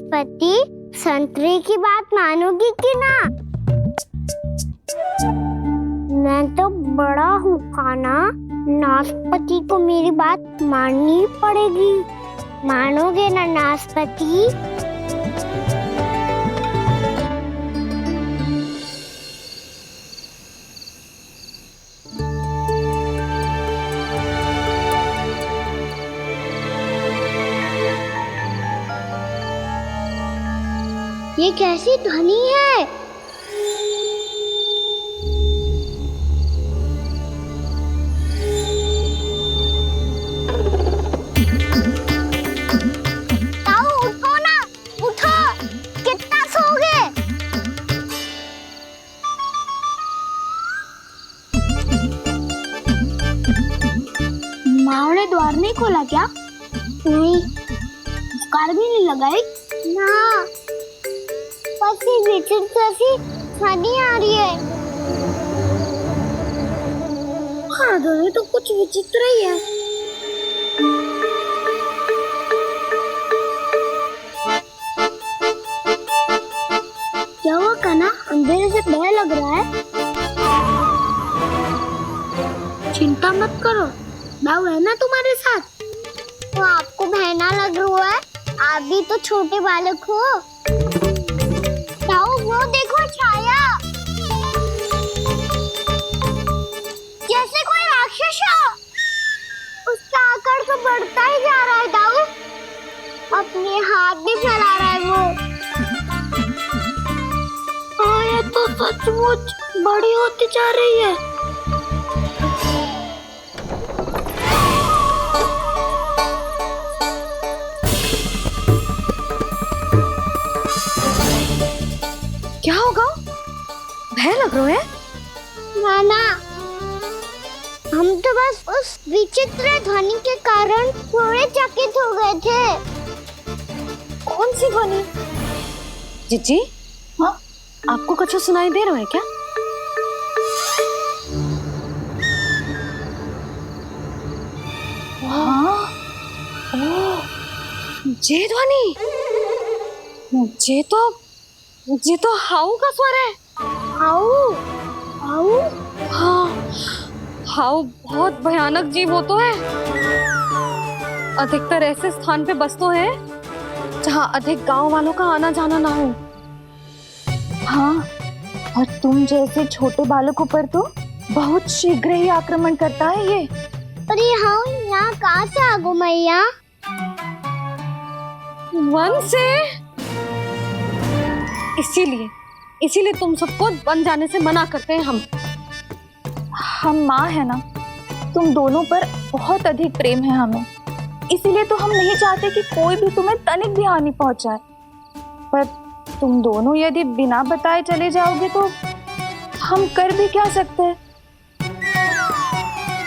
नाशपाती संतरे की बात मानोगी कि ना? मैं तो बड़ा हूँ काना, नाशपाती को मेरी बात माननी पड़ेगी। मानोगे ना नाशपाती? ये कैसी ध्वनि है? ताऊ उठो ना, उठो, कितना सोओगे? माँ ने द्वार नहीं खोला क्या? नहीं। कार भी नहीं लगाई? ना। बस ये विचित्र सी ध्वनि आ रही है। हाँ, ध्वनि तो कुछ विचित्र ही है। क्या हुआ कान्हा? अंधेरे से डर लग रहा है। चिंता मत करो, दाऊ है ना तुम्हारे साथ। तो आपको बहना लग रहा है, आप भी तो छोटे बालक हो। दाऊ वो देखो छाया, जैसे कोई राक्षस हो। उसका आकार तो बढ़ता ही जा रहा है दाऊ, अपने हाथ भी फैला रहा है वो। हाँ, ये तो सचमुच बड़ी होती जा रही है। क्या होगा? भय लग रहा है? नाना, हम तो बस उस विचित्र ध्वनि के कारण थोड़े चकित हो गए थे। कौन सी ध्वनि? जीजी, हाँ, आपको कुछ सुनाई दे रहा है क्या? हाँ, ओह, ये ध्वनि, ये तो हाउ का स्वर है। हाउ? हाउ? हाँ, हाउ बहुत भयानक जीव हो तो है। अधिकतर ऐसे स्थान पे बसते हैं जहाँ अधिक गांव वालों का आना जाना ना हो। हाँ, और तुम जैसे छोटे बालकों पर तो बहुत शीघ्र ही आक्रमण करता है ये। पर ये हाउ यहाँ कहाँ से आ गो मैया? वन से। इसीलिए तुम सबको वन जाने से मना करते हैं हम माँ है ना, तुम दोनों पर बहुत अधिक प्रेम है हमें, इसीलिए तो हम नहीं चाहते कि कोई भी तुम्हें तनिक भी हानि पहुंचाए। पर तुम दोनों यदि बिना बताए चले जाओगे तो हम कर भी क्या सकते हैं?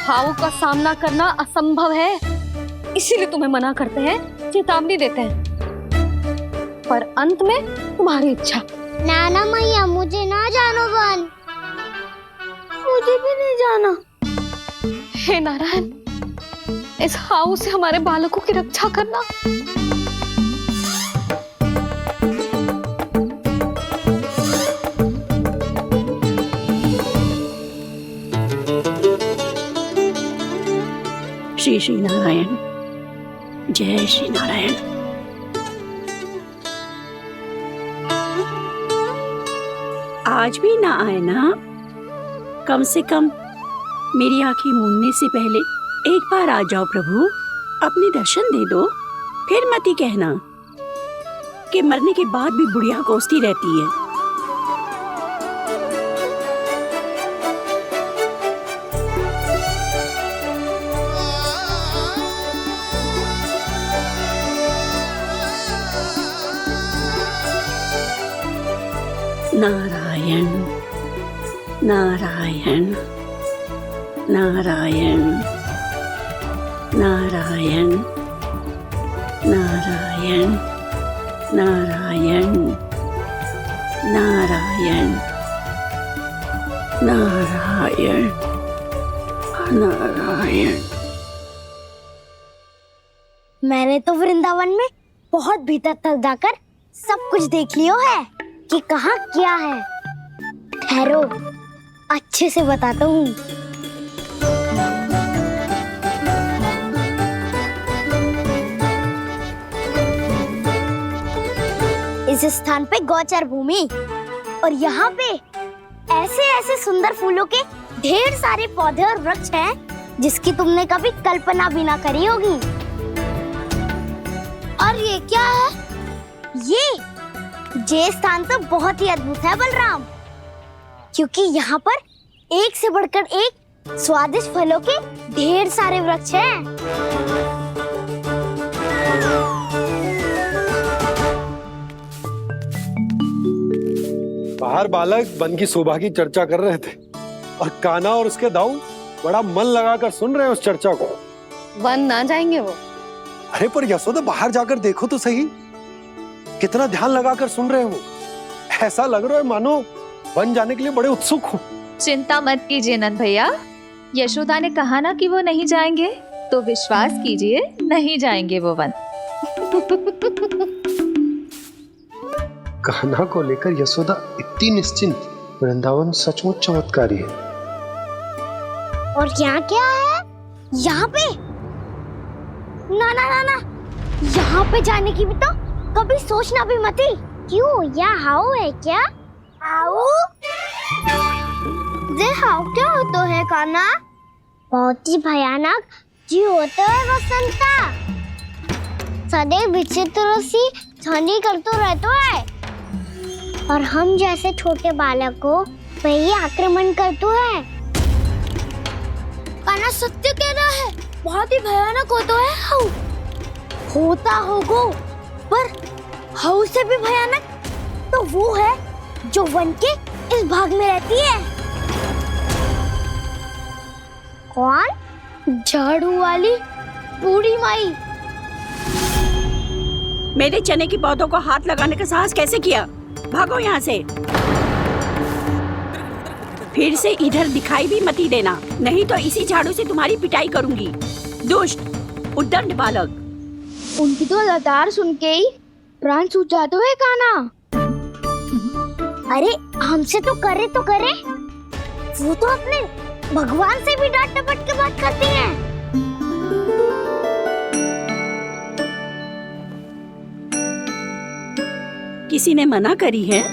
हाउ का सामना करना असंभव है, इसीलिए तुम्हें मना करते हैं, चेतावनी देते हैं। पर अंत में तुम्हारी इच्छा। नाना मैया, मुझे ना जानो वन। मुझे भी नहीं जाना। हे नारायण, इस हाउ से हमारे बालकों की रक्षा करना। श्री श्री नारायण, जय श्री नारायण। आज भी ना आए ना? कम से कम मेरी आंखें मूंदने से पहले एक बार आ जाओ प्रभु, अपने दर्शन दे दो। फिर मत ही कहना कि मरने के बाद भी बुढ़िया कोसती रहती है। नारायण नारायण नारायण नारायण नारायण नारायण नारायण नारायण नारायण। मैंने तो वृंदावन में बहुत भीतर तक जाकर सब कुछ देख लियो है कि कहाँ क्या है। ठहरो, अच्छे से बताता हूँ। इस स्थान पे गोचर भूमि और यहाँ पे ऐसे ऐसे सुंदर फूलों के ढेर सारे पौधे और वृक्ष हैं जिसकी तुमने कभी कल्पना भी ना करी होगी। और ये क्या है? ये स्थान तो बहुत ही अद्भुत है बलराम, क्योंकि यहाँ पर एक से बढ़कर एक स्वादिष्ट फलों के ढेर सारे वृक्ष हैं। बाहर बालक वन की शोभा की चर्चा कर रहे थे और कान्हा और उसके दाऊ बड़ा मन लगाकर सुन रहे हैं उस चर्चा को। वन ना जाएंगे वो? अरे पर यशोदा, बाहर जाकर देखो तो सही, कितना ध्यान लगाकर सुन रहे हो। ऐसा लग रहा है मानो वन जाने के लिए बड़े उत्सुक हो। चिंता मत कीजिए नंद भैया, यशोदा ने कहा ना कि वो नहीं जाएंगे, तो विश्वास कीजिए नहीं जाएंगे वो वन। कान्हा को लेकर यशोदा इतनी निश्चिंत, वृंदावन सचमुच चमत्कारी है। और यहाँ क्या है? यहाँ पे ना ना ना ना, यहाँ पे जाने की भी तो कभी सोचना भी मत ही। क्यों, यहाँ हाउ है क्या? हाउ? ये हाउ क्या होता है कान्हा? बहुत ही भयानक जी होता है वसंता। सदैव विचित्र सी ध्वनि करते रहता है और हम जैसे छोटे बालक को वही आक्रमण करते हैं। कान्हा सत्य कह रहा है, बहुत ही भयानक होता है हाउ। होता होगा, पर हाउ से भी भयानक तो वो है जो वन के इस भाग में रहती है। कौन? झाड़ू वाली बूढ़ी माई। मेरे चने की पौधों को हाथ लगाने का साहस कैसे किया? भागो यहाँ से। फिर से इधर दिखाई भी मत ही देना, नहीं तो इसी झाड़ू से तुम्हारी पिटाई करूंगी। दुष्ट उद्दंड बालक। उनकी तो लतार सुन के ही प्राण सूझ जाते हुए कान्हा। अरे हमसे तो करे, वो तो अपने भगवान से भी डांट डपट के बात करती हैं। किसी ने मना करी है?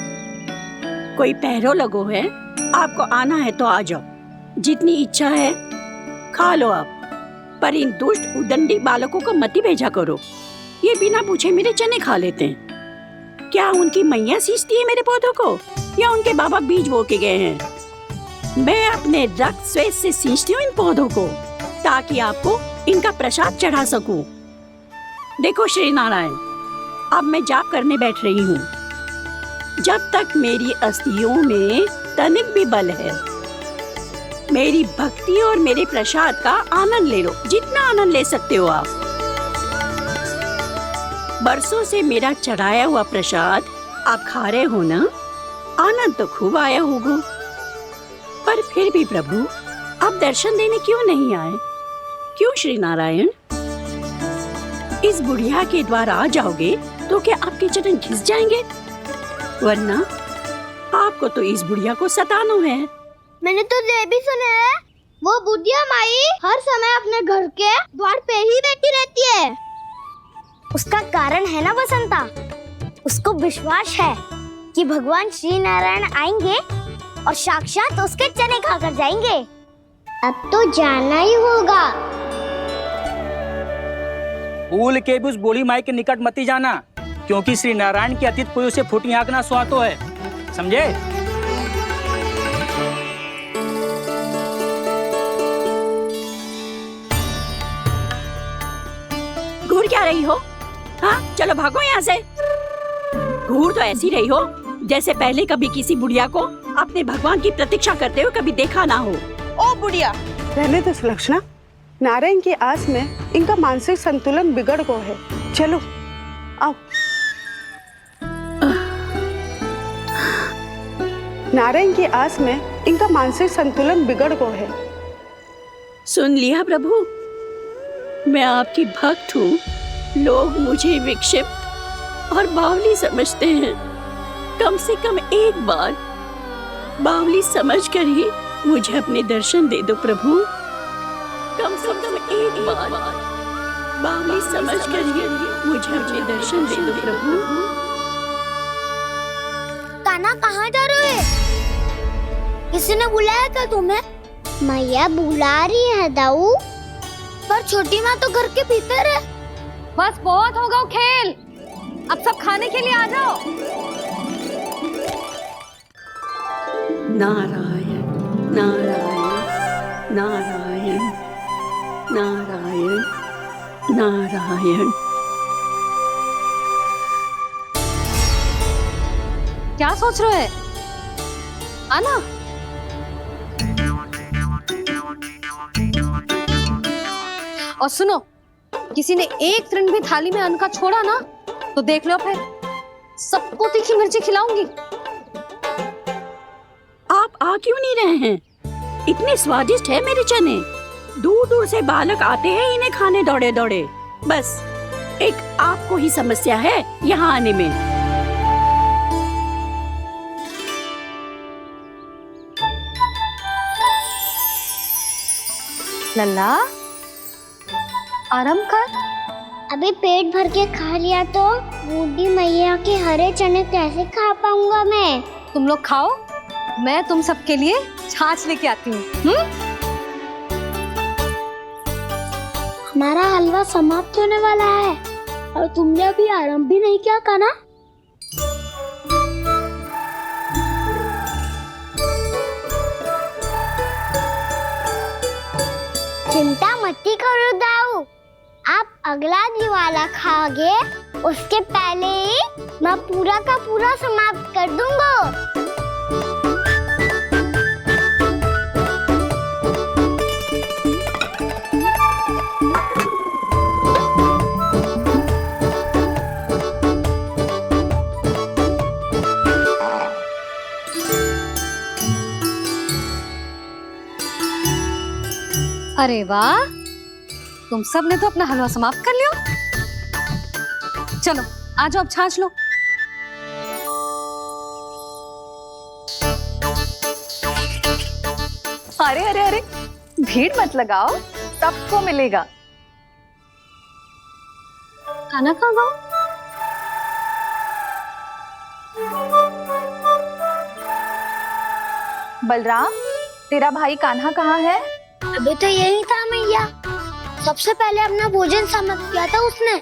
कोई पैरों लगो है? आपको आना है तो आ जाओ, जितनी इच्छा है खा लो आप, पर इन दुष्ट उदंडी बालकों को मत ही भेजा करो। ये बिना पूछे मेरे चने खा लेते हैं। क्या उनकी मैया सींचती है मेरे पौधों को, या उनके बाबा बीज बो के गए हैं? मैं अपने रक्त स्वेद से सींचती हूँ इन पौधों को, ताकि आपको इनका प्रसाद चढ़ा सकूं। देखो श्री नारायण, अब मैं जाप करने बैठ रही हूँ। जब तक मेरी अस्थियों में तनिक भी बल है, मेरी भक्ति और मेरे प्रसाद का आनंद ले लो, जितना आनंद ले सकते हो आप। बरसों से मेरा चढ़ाया हुआ प्रसाद आप खा रहे हो ना, आनंद तो खूब आया होगा। पर फिर भी प्रभु, आप दर्शन देने क्यों नहीं आए? क्यों श्री नारायण? इस बुढ़िया के द्वार आ जाओगे तो क्या आपके चरण घिस जाएंगे? वरना आपको तो इस बुढ़िया को सताना है। मैंने तो ये भी सुना है, वो बुढ़िया माई हर समय अपने घर के द्वार पे ही बैठी रहती है। उसका कारण है ना बसंता, उसको विश्वास है कि भगवान श्री नारायण आएंगे और साक्षात उसके चने खाकर जाएंगे। अब तो जाना ही होगा। भूल के भी उस बूढ़ी माई के निकट मत ही जाना, क्योंकि श्री नारायण की अतीत पुरुष से फूटी हाँकना स्वातो है, समझे? घूर क्या रही हो? हाँ, चलो भागो यहाँ से। घूर तो ऐसी रही हो जैसे पहले कभी किसी बुढ़िया को अपने भगवान की प्रतीक्षा करते हुए कभी देखा ना हो। ओ बुढ़िया, रहने दो सुलक्षणा। नारायण की आस में इनका मानसिक संतुलन बिगड़ गया है। चलो आओ। नारायण की आस में इनका मानसिक संतुलन बिगड़ गया है। सुन लिया प्रभु, मैं आपकी भक्त हूँ। लोग मुझे विक्षिप्त और बावली समझते हैं। कम से कम एक बार बावली समझकर ही मुझे अपने दर्शन दे दो प्रभु। कम से कम एक बार बावली समझकर ही मुझे अपने दर्शन दे दो प्रभु। कान्हा कहाँ जा रहे हो? किसी ने बुलाया क्या तुम्हें? मैया बुला रही है दाऊ, पर छोटी माँ तो घर के भीतर है। बस बहुत होगा वो खेल, अब सब खाने के लिए आ जाओ। नारायण नारायण नारायण नारायण नारायण। क्या सोच रहे हैं? आना। और सुनो, किसी ने एक तृण भी थाली में अन्न का छोड़ा ना तो देख लो, फिर सबको तीखी मिर्ची खिलाऊंगी। आप आ क्यों नहीं रहे हैं? इतने स्वादिष्ट है मेरे चने। दूर दूर से बालक आते हैं इन्हें खाने दौड़े दौड़े। बस एक आपको ही समस्या है यहाँ आने में। लल्ला, आराम कर। अभी पेट भर के खा लिया तो बूढ़ी मैया के हरे चने कैसे खा पाऊंगा मैं? तुम लोग खाओ, मैं तुम सबके लिए छाछ लेके आती हूँ। हमारा हलवा समाप्त होने वाला है और तुमने अभी आराम भी नहीं किया कान्हा। चिंता मत करो दाऊ, आप अगला दिवाला खाओगे उसके पहले ही मैं पूरा का पूरा समाप्त कर दूंगा। अरे वाह, तुम सब ने तो अपना हलवा समाप्त कर लिया। चलो आ जाओ, अब छाछ लो। अरे अरे अरे, भीड़ मत लगाओ, सबको मिलेगा। खाना खा जाओ। बलराम, तेरा भाई कान्हा कहाँ है? अभी तो यही था मैया, सबसे पहले अपना भोजन समाप्त किया था उसने।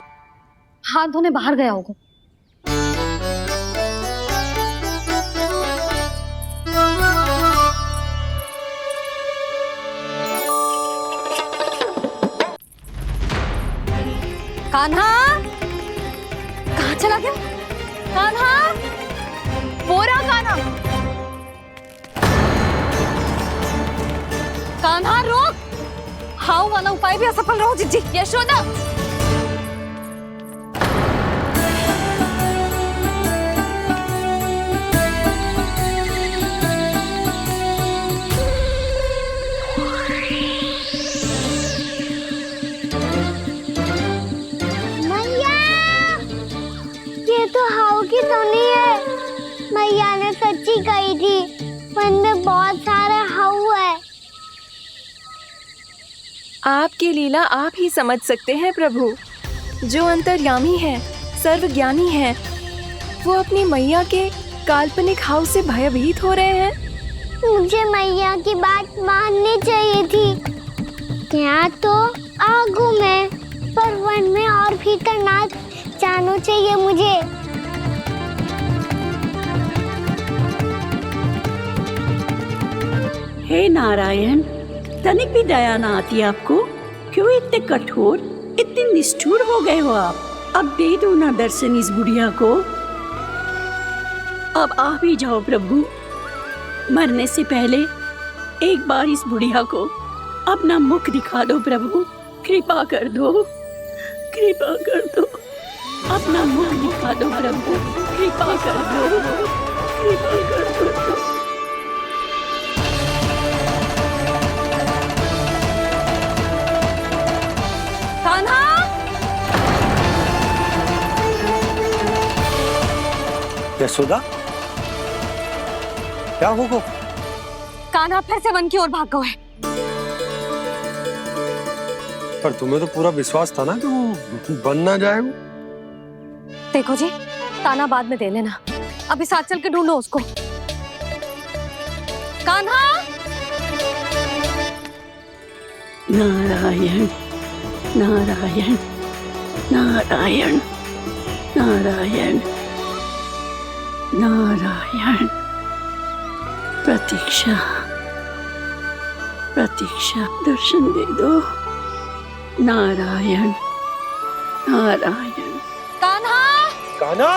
हाथ धोने बाहर गया होगा। कान्हा कहाँ चला गया? कान्हा, वो रहा कान्हा। कान्हा रोक! हाउ वाला उपाय भी असफल रहो जिज्जी। यशोदा, मैया, ये तो हाउ की धुनी है। मैया ने सच्ची कही थी, मन में बहुत सारे हाउ है। आपकी लीला आप ही समझ सकते हैं प्रभु। जो अंतर्यामी है, सर्वज्ञानी है, वो अपनी मैया के काल्पनिक हाव से भयभीत हो रहे हैं। मुझे मैया की बात माननी चाहिए थी। यहाँ तो आगू में, पर वन में और भीतर ना जानो चाहिए मुझे। हे नारायण, तनिक भी दया ना आती आपको? क्यों इतने कठोर, इतने निष्ठुर हो गए हो आप? अब दे दो ना दर्शन इस बुढ़िया को। अब आ भी जाओ प्रभु। मरने से पहले एक बार इस बुढ़िया को अपना मुख दिखा दो प्रभु। कृपा कर दो, कृपा कर दो, अपना मुख दिखा दो प्रभु। कृपा कर दो, कृपा कर दो। कान्हा! यशोदा, क्या होगा? कान्हा फिर से वन की ओर भाग गए। पर तुम्हें तो पूरा विश्वास था ना कि वो बन ना जाए। देखो जी, ताना बाद में दे लेना, अभी साथ चल के ढूंढो उसको। कान्हा! नारायण नारायण नारायण नारायण नारायण। प्रतीक्षा प्रतीक्षा, दर्शन दे दो। नारायण नारायण। कान्हा! कान्हा!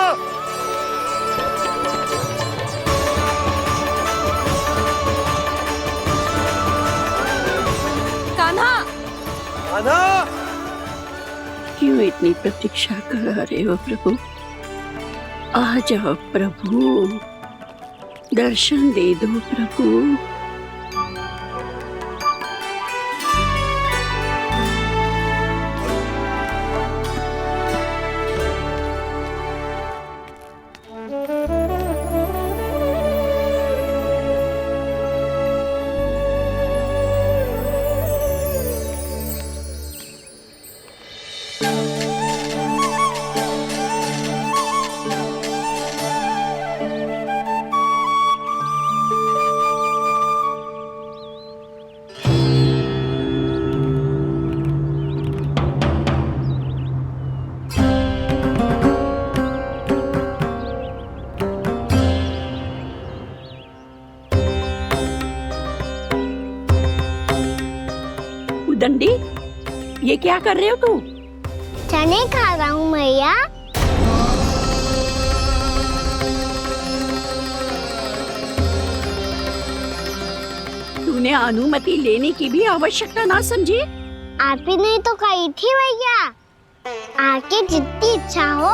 कान्हा! कान्हा! क्यों इतनी प्रतीक्षा करा रहे हो प्रभु? आ जाओ प्रभु, दर्शन दे दो प्रभु। दंडी, ये क्या कर रहे हो तू? चने खा रहा हूँ मैया। तूने अनुमति लेने की भी आवश्यकता ना समझी? आप ही नहीं तो कही थी भैया, आके जितनी इच्छा हो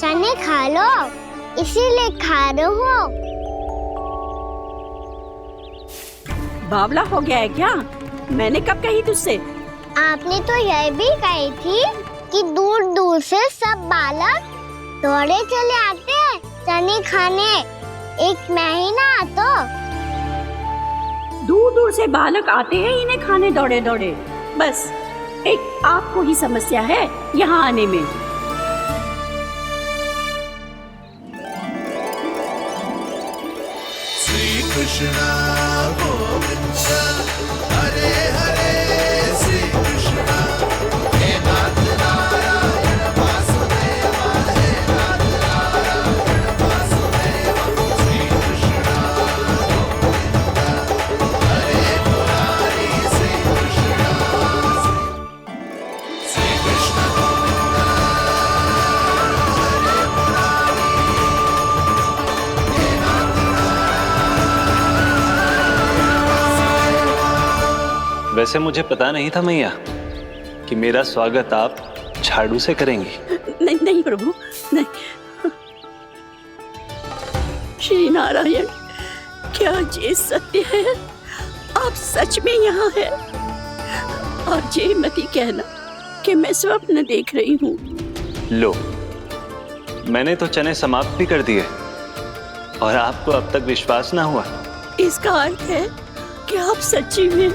चने खा लो, इसीलिए खा रहे हो। बावला हो गया है क्या? मैंने कब कही तुझसे? आपने तो यह भी कही थी कि दूर दूर से सब बालक दौड़े चले आते हैं चने खाने, एक महीना तो दूर दूर से बालक आते हैं इन्हें खाने दौड़े दौड़े। बस एक आपको ही समस्या है यहाँ आने में। श्री कृष्णा गोविंद हरे हरे, श्री कृष्णा हे नाथ नारायण वासुदेवा, हे नाथ नारायण वासुदेवा। श्री कृष्णा गोविंद हरे मुरारी, श्री कृष्णा श्री कृष्ण गोविंद हरे मुरारी, हे नाथ वैसे मुझे पता नहीं था मैया कि मेरा स्वागत आप झाड़ू से करेंगी। नहीं नहीं प्रभु, नहीं। श्री नारायण, क्या ये सत्य है? आप सच में यहाँ हैं? और ये मत ही कहना कि मैं स्वप्न देख रही हूँ। लो, मैंने तो चने समाप्त भी कर दिए और आपको अब तक विश्वास ना हुआ। इसका अर्थ है कि आप सच्ची में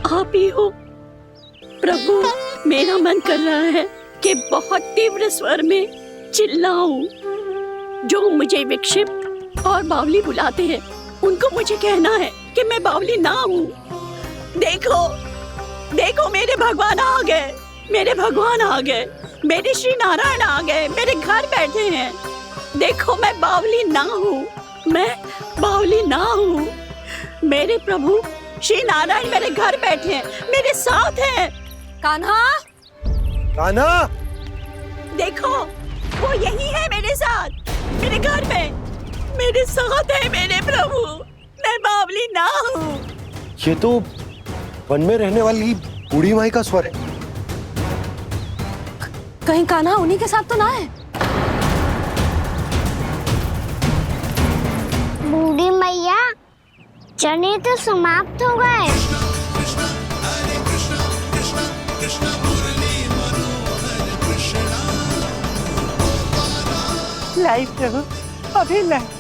आप ही हो। प्रभु, मेरा मन कर रहा है कि बहुत तीव्र स्वर में चिल्लाऊं। जो मुझे विक्षिप्त और बावली बुलाते हैं उनको मुझे कहना है कि मैं बावली ना हूँ। देखो देखो, मेरे भगवान आ गए, मेरे भगवान आ गए, मेरे श्री नारायण आ गए, मेरे घर बैठे हैं। देखो, मैं बावली ना हूँ, मैं बावली ना हूँ। मेरे प्रभु श्री नारायण मेरे घर बैठे हैं, मेरे साथ हैं। कान्हा! कान्हा! देखो, वो यही है मेरे साथ, मेरे घर में, मेरे साथ है मेरे प्रभु। मैं बावली ना हूँ। ये तो वन में रहने वाली बूढ़ी माई का स्वर है। कहीं कान्हा उन्हीं के साथ तो ना है? बूढ़ी मैया, चने तो समाप्त हो गए। लाई प्रभु, अभी नहीं।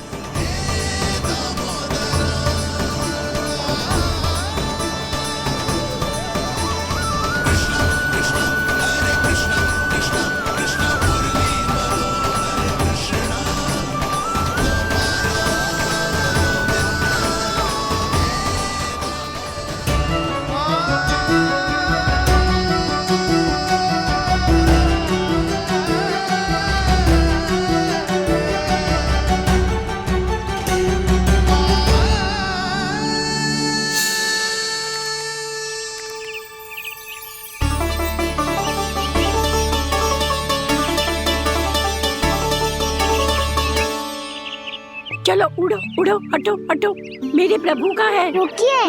चलो उड़ो उड़ो, हटो हटो, मेरे प्रभु का है। रुकिए,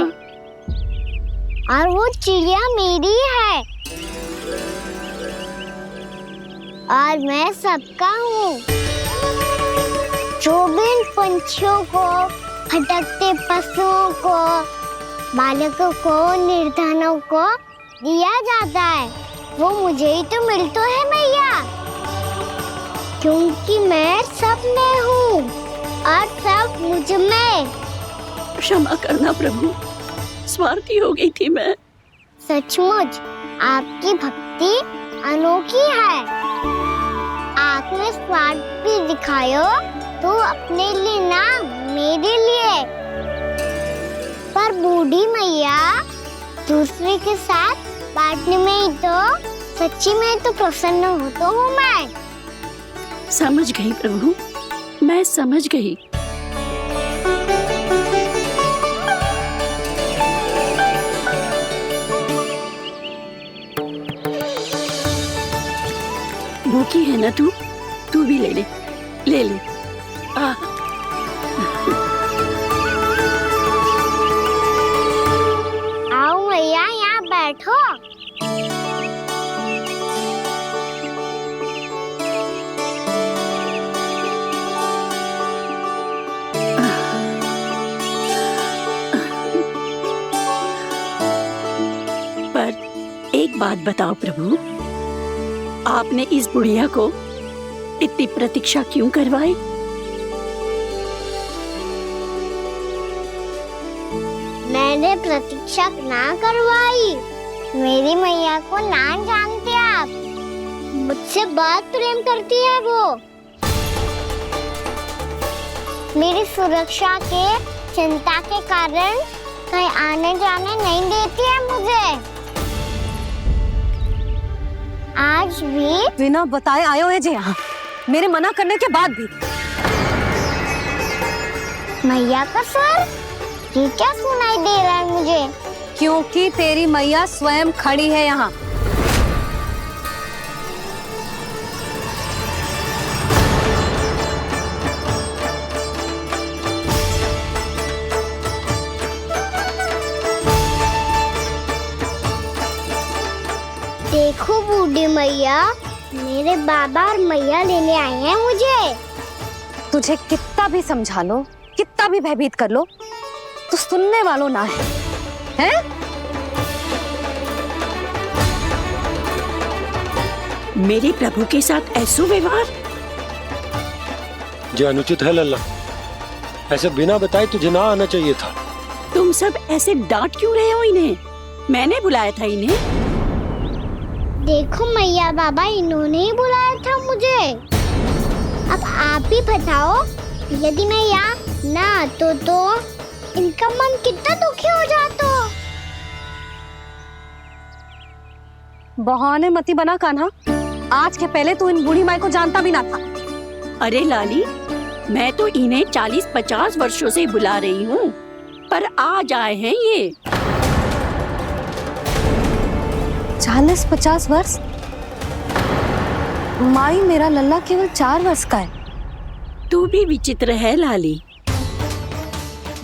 और वो चिड़िया मेरी है और मैं सबका हूँ। जो भी इन पंछियों को, भटकते पशुओं को, बालकों को, निर्धनों को दिया जाता है, वो मुझे ही तो मिलता है मैया, क्योंकि मैं सब में हूँ और सब मुझ में। क्षमा करना प्रभु, स्वार्थी हो गई थी मैं। सचमुच आपकी भक्ति अनोखी है। आपने स्वार्थ भी दिखायो तो अपने लिए ना, मेरे लिए। पर बूढ़ी मैया दूसरे के साथ बांटने में ही तो सच्ची में तो प्रसन्न होता हूँ मैं। समझ गई प्रभु, मैं समझ गई। भूखी है ना तू भी ले ले, ले ले। आओ मैया, यहाँ बैठो। पर एक बात बताओ प्रभु, आपने इस बुढ़िया को इतनी प्रतीक्षा क्यों करवाई? मैंने प्रतीक्षा ना करवाई। मेरी मैया को ना जानते आप, मुझसे बहुत प्रेम करती है वो। मेरी सुरक्षा के चिंता के कारण कहीं आने जाने नहीं देती है मुझे। आज भी बिना बताए आए हुए जे यहाँ, मेरे मना करने के बाद भी। मैया का स्वर, ये क्या सुनाई दे रहा है मुझे? क्योंकि तेरी मैया स्वयं खड़ी है यहाँ। देखो बूढ़ी मैया, मेरे बाबा और मैया लेने आए हैं मुझे। तुझे कितना भी समझा लो, कितना भी भयभीत कर लो, तो सुनने वालों ना है, हैं? मेरे प्रभु के साथ ऐसा व्यवहार जो अनुचित है लल्ला। ऐसे बिना बताए तुझे ना आना चाहिए था। तुम सब ऐसे डांट क्यों रहे हो इन्हें? मैंने बुलाया था इन्हें। देखो मैया बाबा, इन्होंने ही बुलाया था मुझे। अब आप ही बताओ, यदि मैं यहाँ ना आतो तो इनका मन कितना दुखी हो जाता। बहाने मती बना कान्हा, आज के पहले तू इन बूढ़ी माई को जानता भी ना था। अरे लाली, मैं तो इन्हें 40-50 वर्षों से बुला रही हूँ, पर आज आए हैं ये। 40-50 वर्ष? माई, मेरा लल्ला केवल 4 वर्ष का है। तू भी विचित्र है लाली,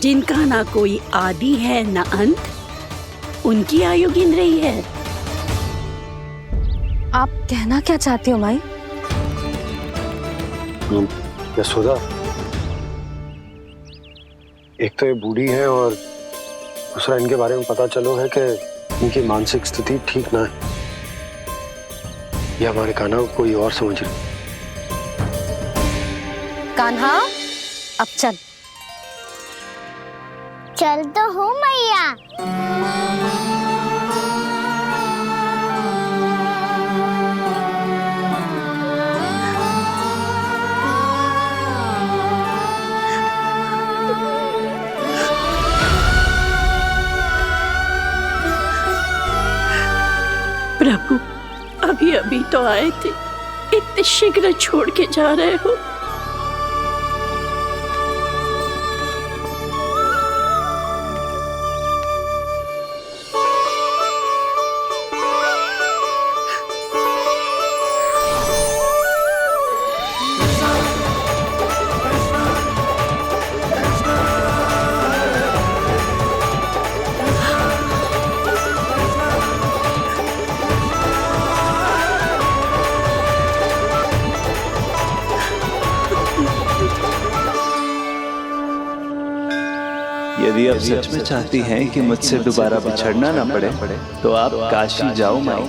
जिनका ना कोई आदि है ना अंत, उनकी आयु गिन रही है। आप कहना क्या चाहती हो माई? यशोदा, एक तो ये बूढ़ी है और दूसरा इनके बारे में पता चलो है कि इनकी मानसिक स्थिति ठीक ना है। ये हमारे कान्हा को कोई और समझ रही। कान्हा, अब चल। चल तो हूँ मैया। प्रभु, अभी अभी तो आए थे, इतने शीघ्र छोड़ के जा रहे हो। यदि आप सच में चाहती हैं कि मुझसे दोबारा बिछड़ना ना पड़े तो आप काशी जाओ माई।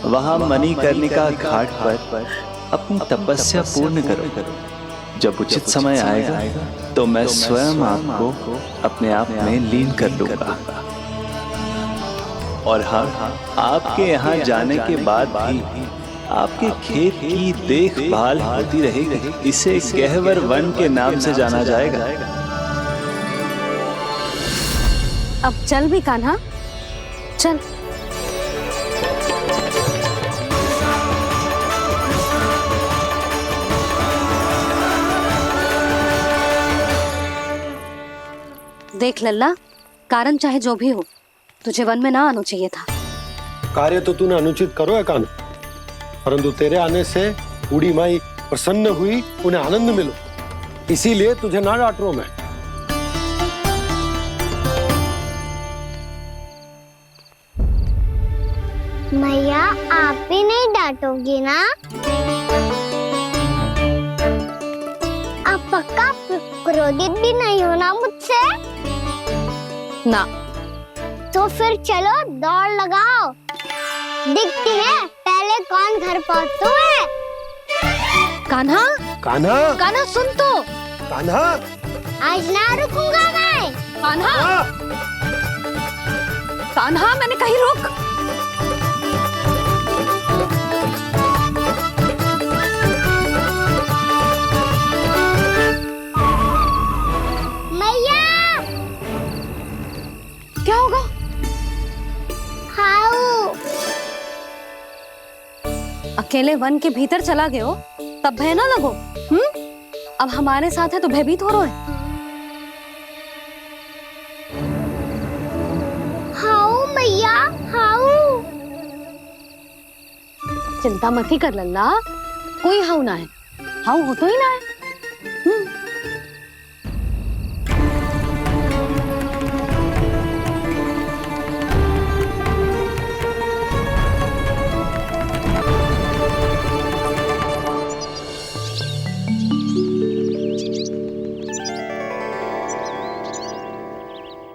वहां मणिकर्णिका घाट पर अपनी तपस्या पूर्ण करो। जब उचित समय आएगा तो मैं स्वयं आपको अपने आप में लीन कर लूंगा। और हाँ, आपके यहाँ जाने के बाद भी आपके खेत की देखभाल होती रहेगी। इसे गहवर वन के नाम से जाना जाएगा। अब चल भी कान्हा, चल। देख लल्ला, कारण चाहे जो भी हो, तुझे वन में ना आना चाहिए था। कार्य तो तूने अनुचित करो है कान्हा, परंतु तेरे आने से बूढ़ी माई प्रसन्न हुई, उन्हें आनंद मिलो, इसीलिए तुझे ना डांट रहा हूं मैं। मैया, आप भी नहीं डांटोगी ना? आप पक्का क्रोधित भी नहीं हो ना मुझसे? ना। तो फिर चलो दौड़ लगाओ, दिखती है पहले कौन घर पहुंचता है। कान्हा, कान्हा, कान्हा सुन तो। कान्हा, आज ना रुकूंगा मैं। कान्हा, कान्हा, मैंने कही रुक। क्या होगा? हाउ अकेले वन के भीतर चला गए हो तब भय ना लगो। अब हमारे साथ है तो भयभीत हो रहे हैं। हाउ मैया, हाउ। चिंता मत ही कर लल्ला, कोई हाउ ना है। हाउ हो तो ही ना है।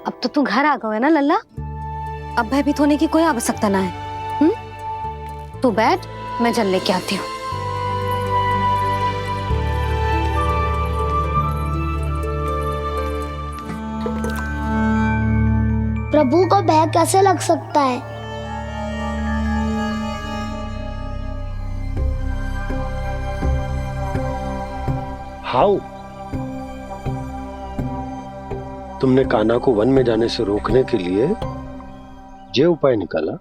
अब तो तू घर आ गया है ना लल्ला, अब भयभीत होने की कोई आवश्यकता ना है। तू बैठ, मैं जल लेके आती हूँ। प्रभु को भय कैसे लग सकता है? हाउ, तुमने कान्हा को वन में जाने से रोकने के लिए ये उपाय निकाला?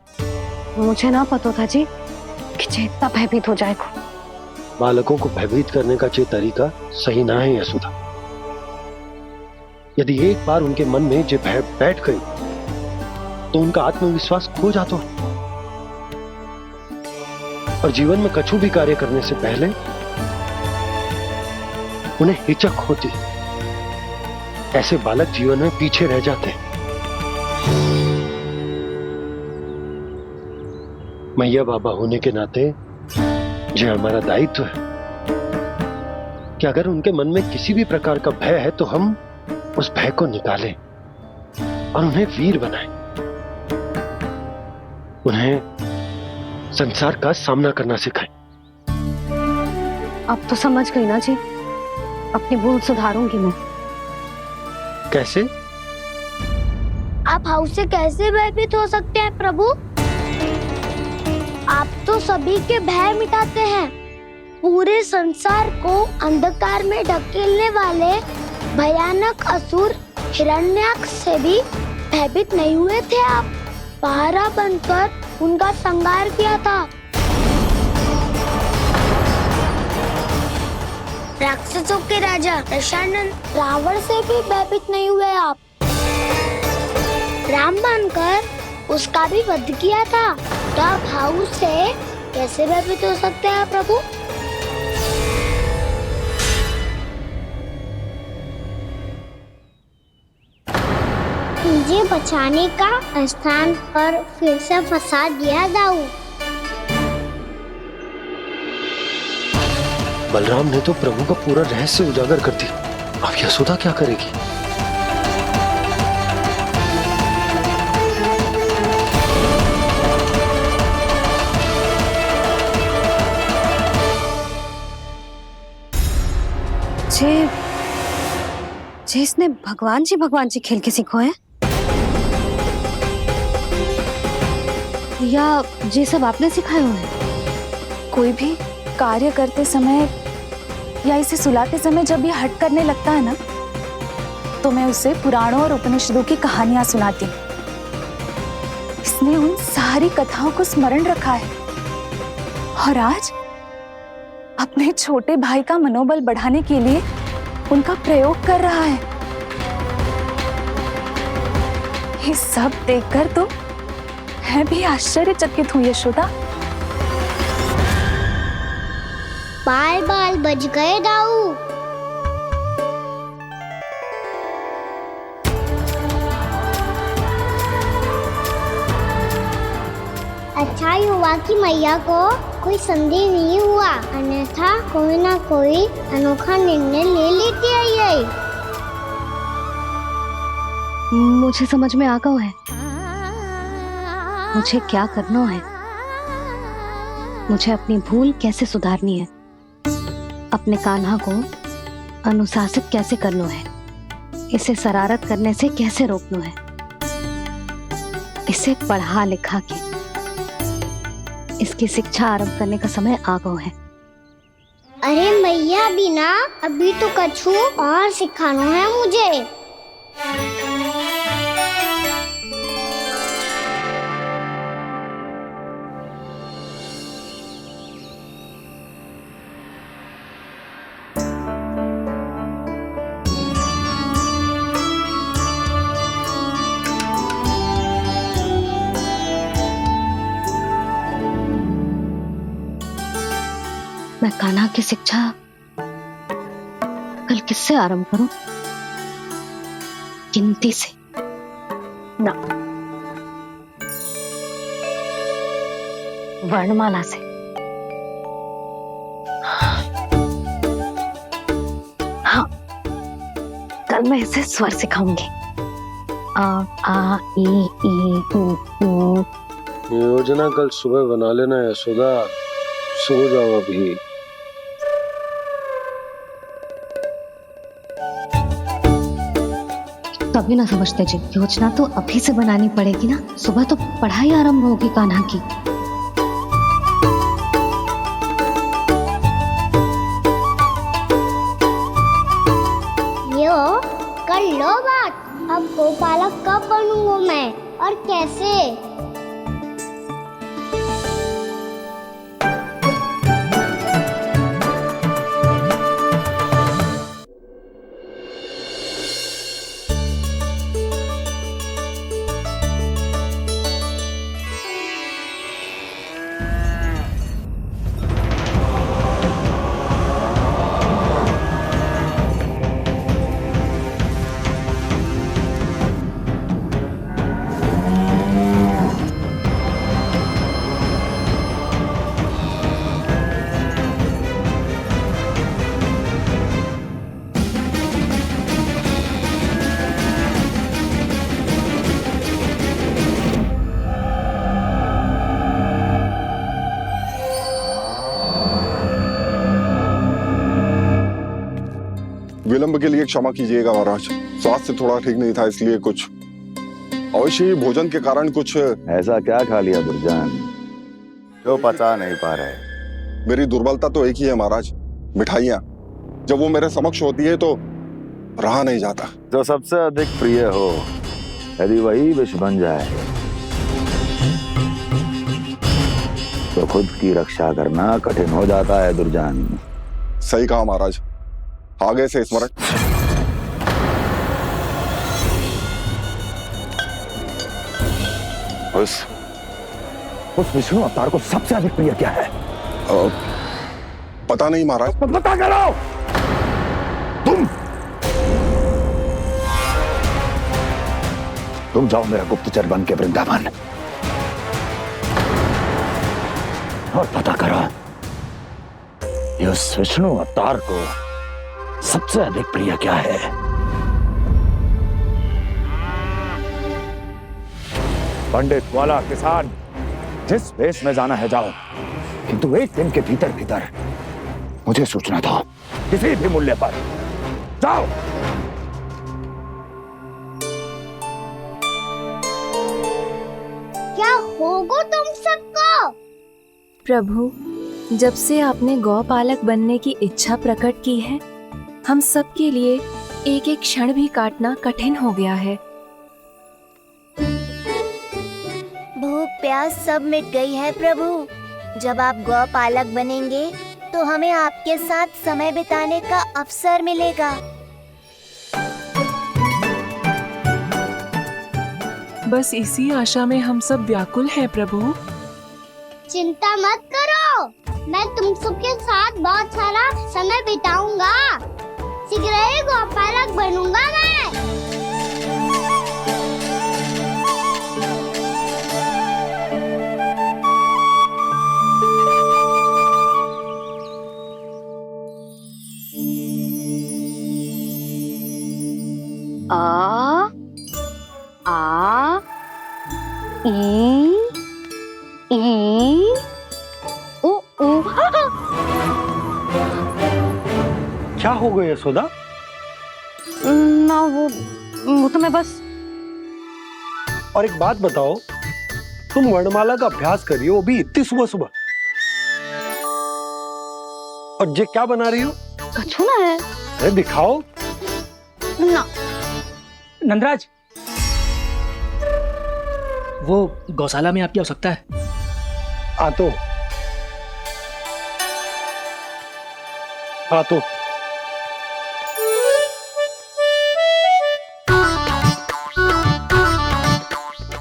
मुझे ना पता था जी कि इतना भयभीत हो जाएगा। बालकों को भयभीत करने का ये तरीका सही ना है यशोदा। यदि एक बार उनके मन में ये भय बैठ गई तो उनका आत्मविश्वास खो जाता है और जीवन में कछु भी कार्य करने से पहले उन्हें हिचक होती। ऐसे बालक जीवन में पीछे रह जाते हैं। मैया बाबा होने के नाते ये हमारा दायित्व है कि अगर उनके मन में किसी भी प्रकार का भय है तो हम उस भय को निकालें और उन्हें वीर बनाएं, उन्हें संसार का सामना करना सिखाएं। अब तो समझ गई ना जी, अपनी भूल सुधारूंगी मैं। कैसे? आप हाउस से कैसे भयभीत हो सकते हैं प्रभु? आप तो सभी के भय मिटाते हैं। पूरे संसार को अंधकार में ढकेलने वाले भयानक असुर हिरण्याक्ष से भी भयभीत नहीं हुए थे आप। पहरा बनकर उनका संहार किया था। राक्षसों के राजा दशानन रावण से भी भयभीत नहीं हुए आप। राम बनकर उसका भी वध किया था। तो आप हाउस से कैसे भयभीत हो सकते हैं प्रभु? मुझे बचाने का स्थान पर फिर से फंसा दिया दाऊ। बलराम ने तो प्रभु का पूरा रहस्य उजागर कर दी। अब यशोदा क्या करेगी? जे इसने भगवान जी खेल के सीखो है, या ये सब आपने सिखाए हुए हैं? कोई भी कार्य करते समय या इसे सुलाते समय जब ये हट करने लगता है ना, तो मैं उसे पुराणों और उपनिषदों की कहानियां सुनाती। इसने उन सारी कथाओं को स्मरण रखा है और आज अपने छोटे भाई का मनोबल बढ़ाने के लिए उनका प्रयोग कर रहा है। ये सब देखकर तो मैं भी आश्चर्यचकित हूँ यशोदा। बाल बाल बज गए दाऊ। अच्छा ही हुआ कि मैया को कोई संदेह नहीं हुआ, अन्यथा कोई ना कोई अनोखा निर्णय ले लेती है ये। मुझे समझ में आ गया है मुझे क्या करना है। मुझे अपनी भूल कैसे सुधारनी है, अपने कान्हा को अनुशासित कैसे करना है, इसे शरारत करने से कैसे रोकना है, इसे पढ़ा लिखा के इसकी शिक्षा आरंभ करने का समय आ गया है। अरे मैया बिना अभी तो कछु और सिखाना है मुझे। मैं कान्हा की शिक्षा कल किससे आरंभ करूं? गिनती से ना, वर्णमाला से। हाँ, कल मैं इसे स्वर सिखाऊंगी। आ आ ई ई उ। योजना कल सुबह बना लेना यशोदा, सो जाओ अभी। कभी ना समझते जी, योजना तो अभी से बनानी पड़ेगी ना। सुबह तो पढ़ाई आरंभ होगी कान्हा की। यो कर लो बात। अब गोपालक कब बनूंगा मैं और कैसे? विलंब के लिए क्षमा कीजिएगा महाराज, स्वास्थ्य थोड़ा ठीक नहीं था इसलिए कुछ अवश्य ही भोजन के कारण कुछ। ऐसा क्या खा लिया दुर्जन जो पचा नहीं पा रहे? मेरी दुर्बलता तो एक ही है महाराज, मिठाइयाँ। जब वो मेरे समक्ष होती है तो रहा नहीं जाता। जो सबसे अधिक प्रिय हो यदि वही विष बन जाए तो खुद की रक्षा करना कठिन हो जाता है दुर्जन। सही कहा महाराज, आगे से स्मरण। उस विष्णु अवतार को सबसे अधिक प्रिय क्या है? पता नहीं महाराज। पता करो। तुम जाओ मेरा गुप्तचर बन के वृंदावन और पता करो इस विष्णु अवतार को सबसे अधिक प्रिय क्या है। पंडित वाला किसान जिस वेश में जाना है जाओ, किंतु एक दिन के भीतर भीतर मुझे सूचना दो, किसी भी मूल्य पर जाओ। क्या होगा तुम सबको? प्रभु, जब से आपने गौपालक बनने की इच्छा प्रकट की है, हम सब के लिए एक एक क्षण भी काटना कठिन हो गया है। भूख प्यास सब मिट गई है प्रभु। जब आप गौपालक बनेंगे तो हमें आपके साथ समय बिताने का अवसर मिलेगा। बस इसी आशा में हम सब व्याकुल हैं प्रभु। चिंता मत करो, मैं तुम सबके साथ बहुत सारा समय बिताऊंगा। शीघ्र ही गौपालक बनूंगा मैं। आ आ ई ओ ओ। क्या हो गया यशोदा? ना वो तो मैं बस। और एक बात बताओ, तुम वर्णमाला का अभ्यास कर रही हो अभी इतनी सुबह सुबह, और ये क्या बना रही हो? छूना है। अरे दिखाओ ना। नंदराज, वो गौशाला में आपकी आवश्यकता है। आ तो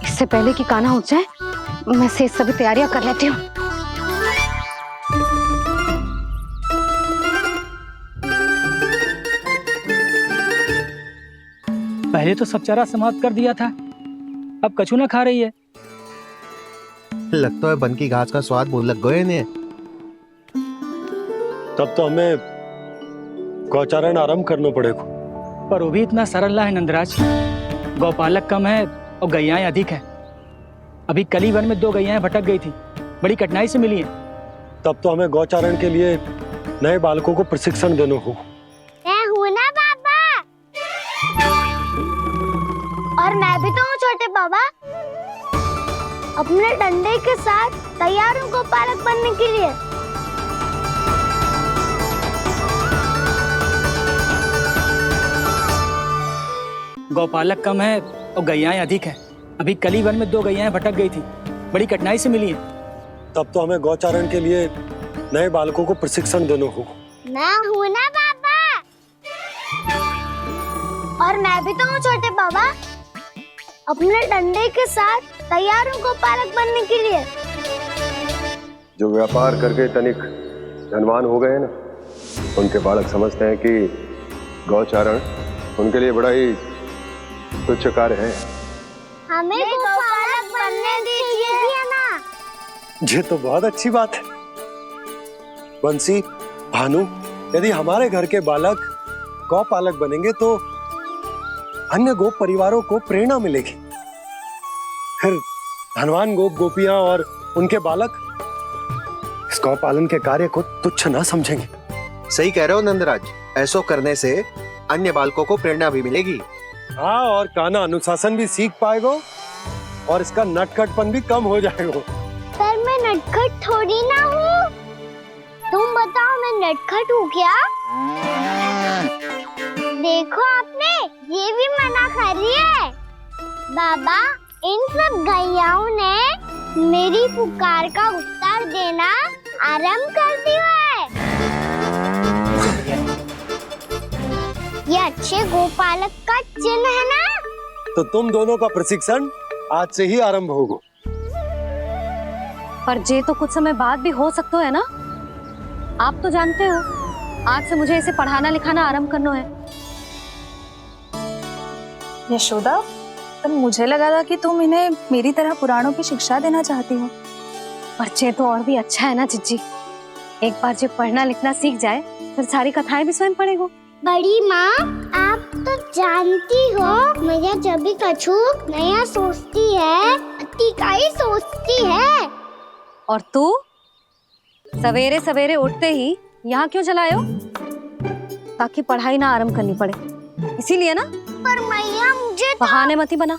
इससे पहले कि कान्हा उठ जाए, मैं से सभी तैयारियां कर लेती हूँ। पहले तो सब चारा समाप्त कर दिया था, अब कछू ना खा रही है। लगता है बन की घास का स्वाद बहुत लग गए ने। तब तो हमें गौचारण आरंभ करना पड़ेगा। पर वो भी इतना सरल है नंदराज। गौपालक कम है और गैयाएं अधिक है। अभी कली वन में 2 गैयाएं भटक गई थी, बड़ी कठिनाई से मिली है। तब तो हमें गौचारण के लिए नए बालकों को प्रशिक्षण देना होगा। मैं हूँ ना बाबा, और मैं भी तो हूँ छोटे बाबा। अपने डंडे के साथ तैयार हूँ गौपालक बनने के लिए। गौपालक कम है और गैयाएं अधिक है। अभी कली वन में 2 गैयाएं भटक गई थी, बड़ी कठिनाई से मिली है। तब तो हमें गौचारण के लिए नए बालकों को प्रशिक्षण देना होगा। मैं हूँ ना बाबा, और मैं भी तो हूँ छोटे बाबा। अपने डंडे के साथ तैयार हूँ गौपालक बनने के लिए। जो व्यापार करके तनिक धनवान हो गए ना, उनके बालक समझते हैं कि गौचारण उनके लिए बड़ा ही तुच्छ कार्य है। हमें गौपालक बनने दीजिए ना। ये तो बहुत अच्छी बात है। बंसी, भानु, यदि हमारे घर के बालक गौपालक बनेंगे तो अन्य गोप परिवारों को प्रेरणा मिलेगी। फिर धनवान गोप गोपियां और उनके बालक इस गौ पालन के कार्य को तुच्छ ना समझेंगे। सही कह रहे हो नंदराज, ऐसो करने से अन्य बालकों को प्रेरणा भी मिलेगी। हाँ, और कान्हा अनुशासन भी सीख पाएगा और इसका नटखटपन भी कम हो जाएगा। पर मैं नटखट थोड़ी ना हूँ। तुम बताओ मैं नटखट हूँ क्या? देखो आपने ये भी मना कर रही है। बाबा, इन सब गैयाओं ने मेरी पुकार का उत्तर देना आरंभ कर दिया है। ये अच्छे गोपालक का चिन्ह है ना? तो तुम दोनों का प्रशिक्षण आज से ही आरंभ होगा। पर जे तो कुछ समय बाद भी हो सकता है ना। आप तो जानते हो आज से मुझे इसे पढ़ाना लिखाना आरंभ करना है। यशोदा, पर मुझे लगा था कि तुम इन्हें मेरी तरह पुराणों की शिक्षा देना चाहती हो। पर जे तो और भी अच्छा है ना जिज्जी। एक बार जो पढ़ना लिखना सीख जाए फिर सारी कथाएं भी स्वयं पढ़ेगा। बड़ी माँ, आप तो जानती हो मैया जब भी कछु नया सोचती है अतिकाई सोचती है। और तू सवेरे सवेरे उठते ही यहाँ क्यों चलायो? ताकि पढ़ाई ना आरंभ करनी पड़े, इसीलिए ना। पर मैया मुझे बहाने मत ही बना।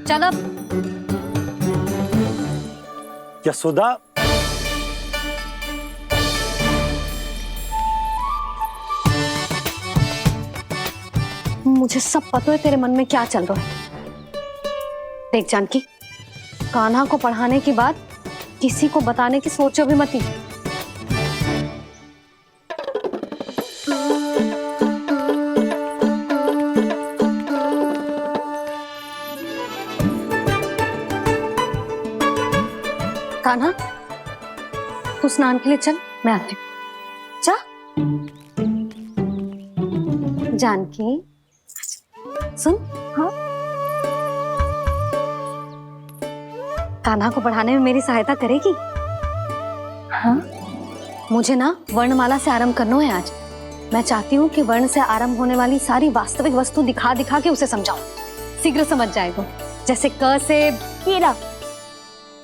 चल अब। यशोदा, मुझे सब पता है तेरे मन में क्या चल रहा है। देख जानकी, कान्हा को पढ़ाने की बात किसी को बताने की सोचो भी मत ही। कान्हा, तू स्नान के लिए चल, मैं आती हूँ। जा। जानकी सुन। हाँ, कान्हा को पढ़ाने में मेरी सहायता करेगी? हाँ, मुझे ना वर्णमाला से आरंभ करना है आज। मैं चाहती हूँ कि वर्ण से आरंभ होने वाली सारी वास्तविक वस्तु दिखा दिखा के उसे समझाऊं। शीघ्र समझ जाएगा। जैसे क से कीड़ा।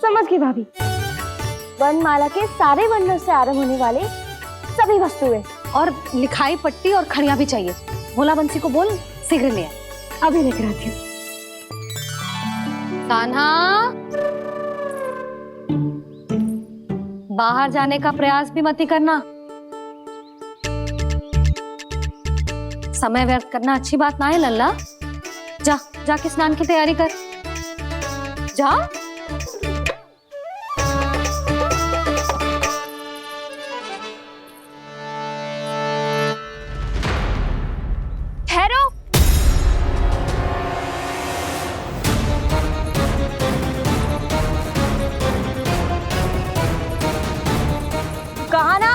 समझ गई भाभी। वर्णमाला के सारे वर्णों से आरंभ होने वाले सभी वस्तुएं। और लिखाई पट्टी और खड़िया भी चाहिए। भोला बंसी को बोल शीघ्र ले आए। अभी लेकर आती हूँ। कान्हा, बाहर जाने का प्रयास भी मत ही करना। समय व्यर्थ करना अच्छी बात ना है लल्ला। जा, जाके स्नान की तैयारी कर। जा। ठहरो। कहा ना,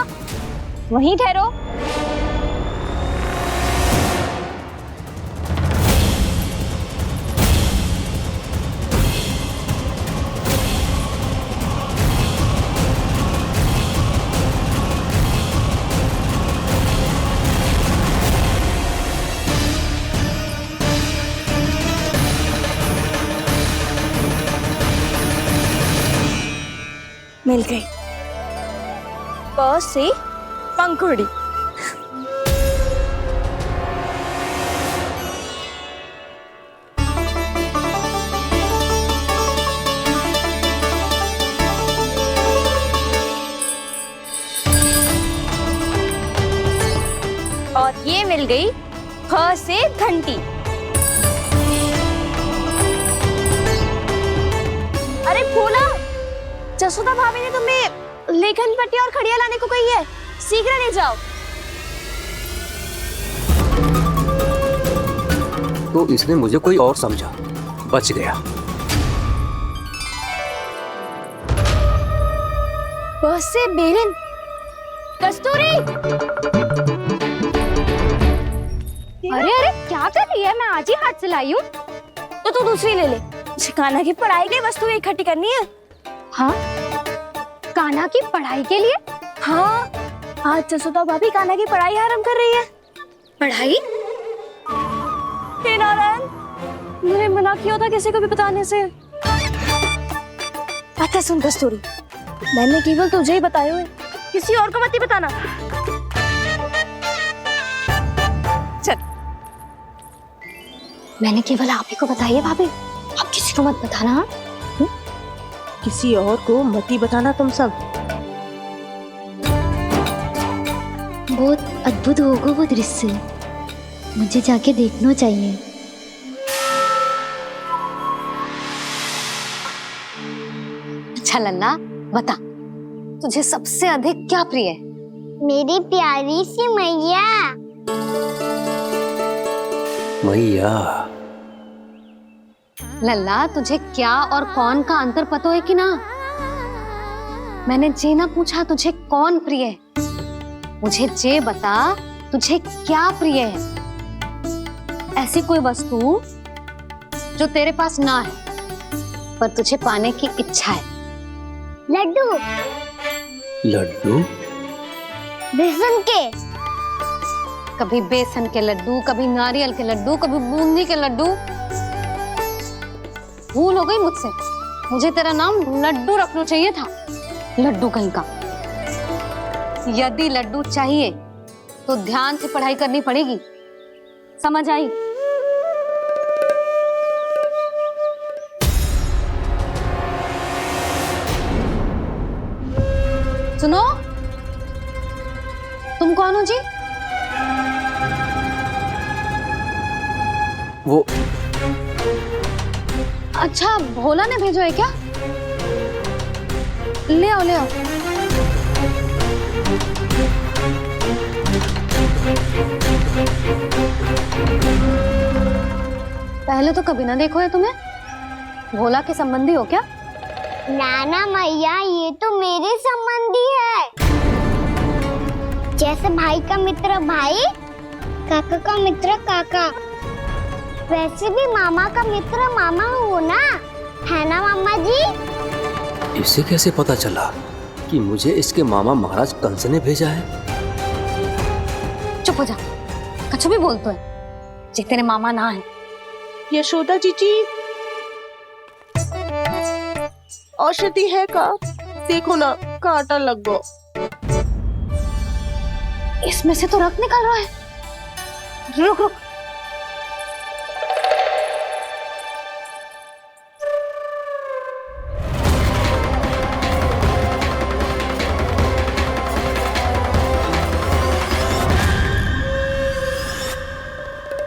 वहीं ठहरो। मिल गई। प से पंखुड़ी। और ये मिल गई ख से घंटी। अरे भोला, जसोदा भाभी ने तुम्हें लेखन पट्टी और खड़िया लाने को कही है, शीघ्र ले जाओ। तो इसने मुझे कोई और समझा, बच गया। बस से बेलन। कस्तूरी। अरे अरे क्या कर रही है? मैं आज ही हाथ से लाई हूँ। तो तू दूसरी ले ले। कान्हा की पढ़ाई की वस्तुएं इकट्ठी करनी है। हाँ, कान्हा की पढ़ाई के लिए? हाँ, आज जसोदा भाभी कान्हा की पढ़ाई आरंभ कर रही है। पढ़ाई? हे नारायण, मैंने मना किया था किसी को भी बताने से। अच्छा सुन कस्तूरी, मैंने केवल तुझे ही बताया है, किसी और को मत ही बताना। मैंने केवल आप ही को बताई है भाभी, आप किसी को मत बताना। हाँ? किसी और को मत ही बताना तुम सब। बहुत अद्भुत होगा वो दृश्य, मुझे जाके देखना चाहिए। अच्छा लल्ला, बता तुझे सबसे अधिक क्या प्रिय है? मेरी प्यारी सी मैया। मैया। लल्ला, तुझे क्या और कौन का अंतर पता है कि ना? मैंने जे ना पूछा तुझे कौन प्रिय है, मुझे जे बता तुझे क्या प्रिय है। ऐसी कोई वस्तु जो तेरे पास ना है पर तुझे पाने की इच्छा है। लड्डू। लड्डू? बेसन के। कभी बेसन के लड्डू, कभी नारियल के लड्डू, कभी बूंदी के लड्डू। भूल हो गई मुझसे, मुझे तेरा नाम लड्डू रखना चाहिए था। लड्डू कहीं का। यदि लड्डू चाहिए तो ध्यान से पढ़ाई करनी पड़ेगी, समझ आई? सुनो, तुम कौन हो जी? वो अच्छा, भोला ने भेजो है क्या? ले आओ ले आओ। पहले तो कभी ना देखो है तुम्हें। भोला के संबंधी हो क्या? नाना मैया, ये तो मेरे संबंधी है। जैसे भाई का मित्र भाई, काका का मित्र काका, वैसे भी मामा का मित्र मामा हो ना, है ना मामा जी? इसे कैसे पता चला कि मुझे इसके मामा महाराज कंस ने भेजा है? चुप हो जा, कछु भी बोलते है जे तेरे मामा ना है। यशोदा जीजी, औषधि है का? देखो ना, कांटा लग गो। इसमें से तो रक्त निकल रहा है। रुक रुक।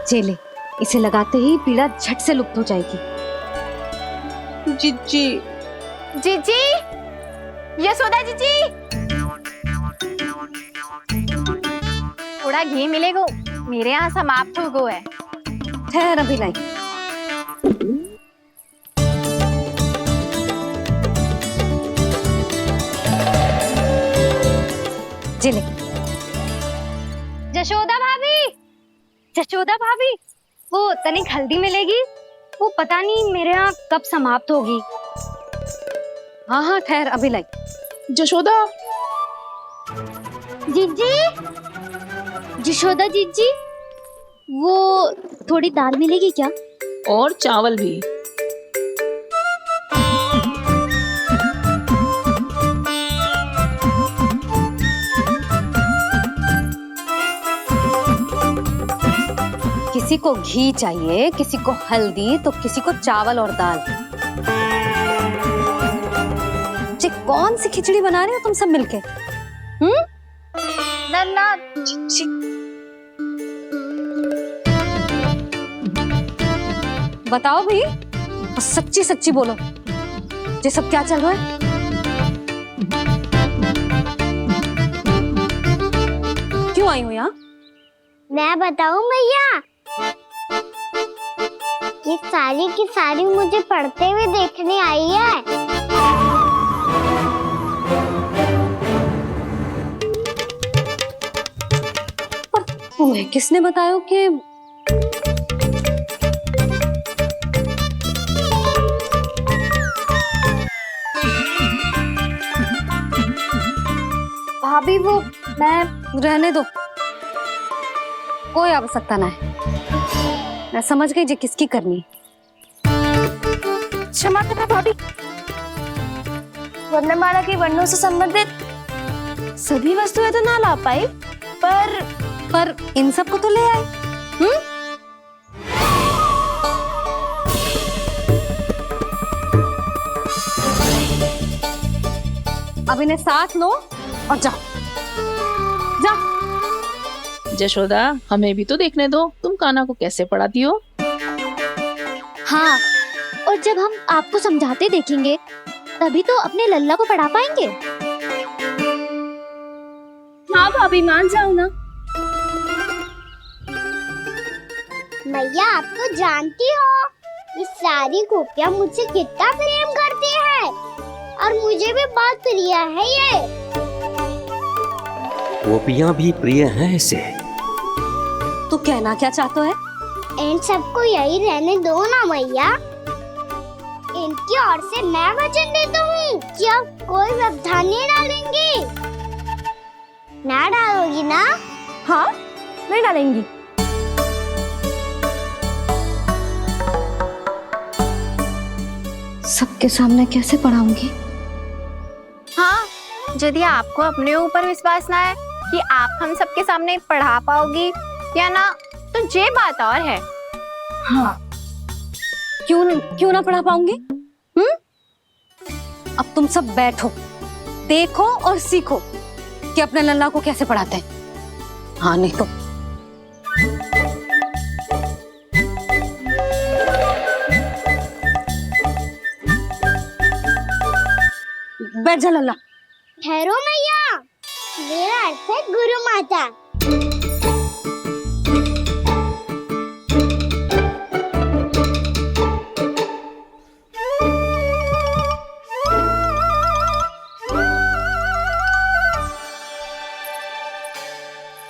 चले, इसे लगाते ही पीड़ा झट से लुप्त हो जाएगी। जीजी, जीजी, यशोदा जीजी, थोड़ा घी मिलेगा? मेरे यहाँ समाप्त हो गया है। ठहर अभी लाई। जिले। जशोदा भाभी, जशोदा भाभी, वो तनिक हल्दी मिलेगी? वो पता नहीं मेरे यहाँ कब समाप्त होगी। हाँ हाँ ठहर अभी लाई। जशोदा। जीजी, जशोदा जीजी, वो थोड़ी दाल मिलेगी क्या? और चावल भी। किसी को घी चाहिए, किसी को हल्दी, तो किसी को चावल और दाल। जे कौन सी खिचड़ी बना रहे हो तुम सब मिलके? नन्ना, बताओ भाई, सच्ची सच्ची बोलो, ये सब क्या चल रहा है? क्यों आई हो यहाँ? मैं बताऊं भैया, ये सारी की सारी मुझे पढ़ते हुए देखने आई है। पर तुम्हें किसने बताया कि भाभी वो मैं रहने दो, कोई आवश्यकता ना है। मैं समझ गई जी किसकी करनी। क्षमा करना भाभी, वर्णमाला के वर्णों से संबंधित सभी वस्तुएं तो ना ला पाई, पर इन सब को तो ले आए। अब इन्हें साथ लो और जाओ जाओ। जशोदा, हमें भी तो देखने दो तुम कान्हा को कैसे पढ़ाती हो। हाँ, और जब हम आपको समझाते देखेंगे तभी तो अपने लल्ला को पढ़ा पाएंगे। हाँ भाभी, मान जाओ ना। मैया, आप तो जानती हो ये सारी गोपियाँ मुझसे कितना प्रेम करती है और मुझे भी बहुत प्रिय है ये। गोपियाँ भी प्रिय हैं इसे। तू कहना क्या चाहता है? इन सबको यही रहने दो ना मैया। इनकी ओर से मैं वचन देता हूँ कि अब कोई व्यवधान नहीं डालेंगी। ना डालोगी ना? हाँ, नहीं डालेंगी। सबके सामने कैसे पढ़ाऊंगी? हाँ, यदि आपको अपने ऊपर विश्वास ना है कि आप हम सबके सामने पढ़ा पाओगी या ना, तो ये बात और है। हाँ, क्यों ना पढ़ा पाऊंगी? अब तुम सब बैठो, देखो और सीखो कि अपने लल्ला को कैसे पढ़ाते हैं। हाँ, नहीं तो बैठ जा लल्ला। ठहरो मैया, मेरा अर्थ है गुरु माता।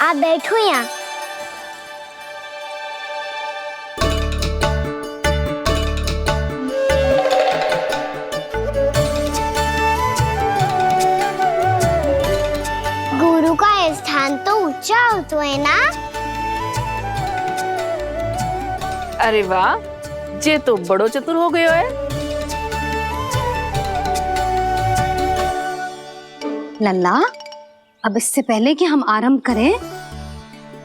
आप बैठो यहाँ। गुरु का स्थान तो ऊंचा होता है ना? अरे वाह, जे तो बड़ो चतुर हो गयो है। लल्ला, अब इससे पहले कि हम आरंभ करें,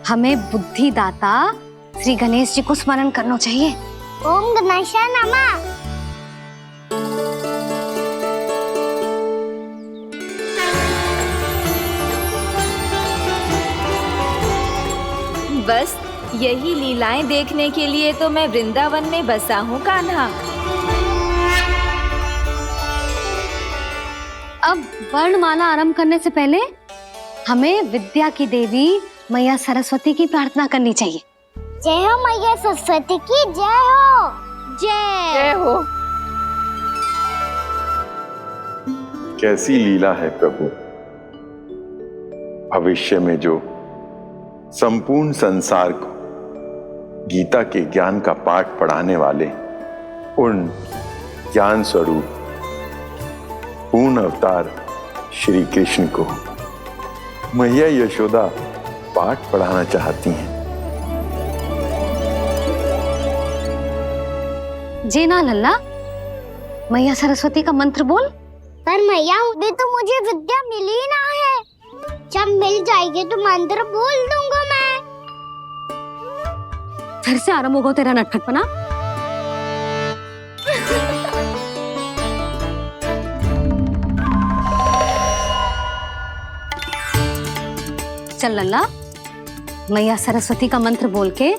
हमें बुद्धिदाता श्री गणेश जी को स्मरण करना चाहिए। ओम गणेशाय नमः। बस यही लीलाएं देखने के लिए तो मैं वृंदावन में बसा हूँ कान्हा। अब वर्णमाला आरंभ करने से पहले हमें विद्या की देवी मैया सरस्वती की प्रार्थना करनी चाहिए। जय हो मैया सरस्वती की जय हो। जय हो। कैसी लीला है प्रभु। भविष्य में जो संपूर्ण संसार को गीता के ज्ञान का पाठ पढ़ाने वाले उन ज्ञान स्वरूप पूर्ण अवतार श्री कृष्ण को मैया यशोदा पाठ पढ़ाना चाहती हैं। जी ना लल्ला, मैया सरस्वती का मंत्र बोल। पर मैया, अभी तो मुझे विद्या मिली ना है। जब मिल जाएगी तो मंत्र बोल दूंगा मैं। फिर से आरंभ होगा तेरा नटखटपना। चल लल्ला, मैया सरस्वती का मंत्र बोल के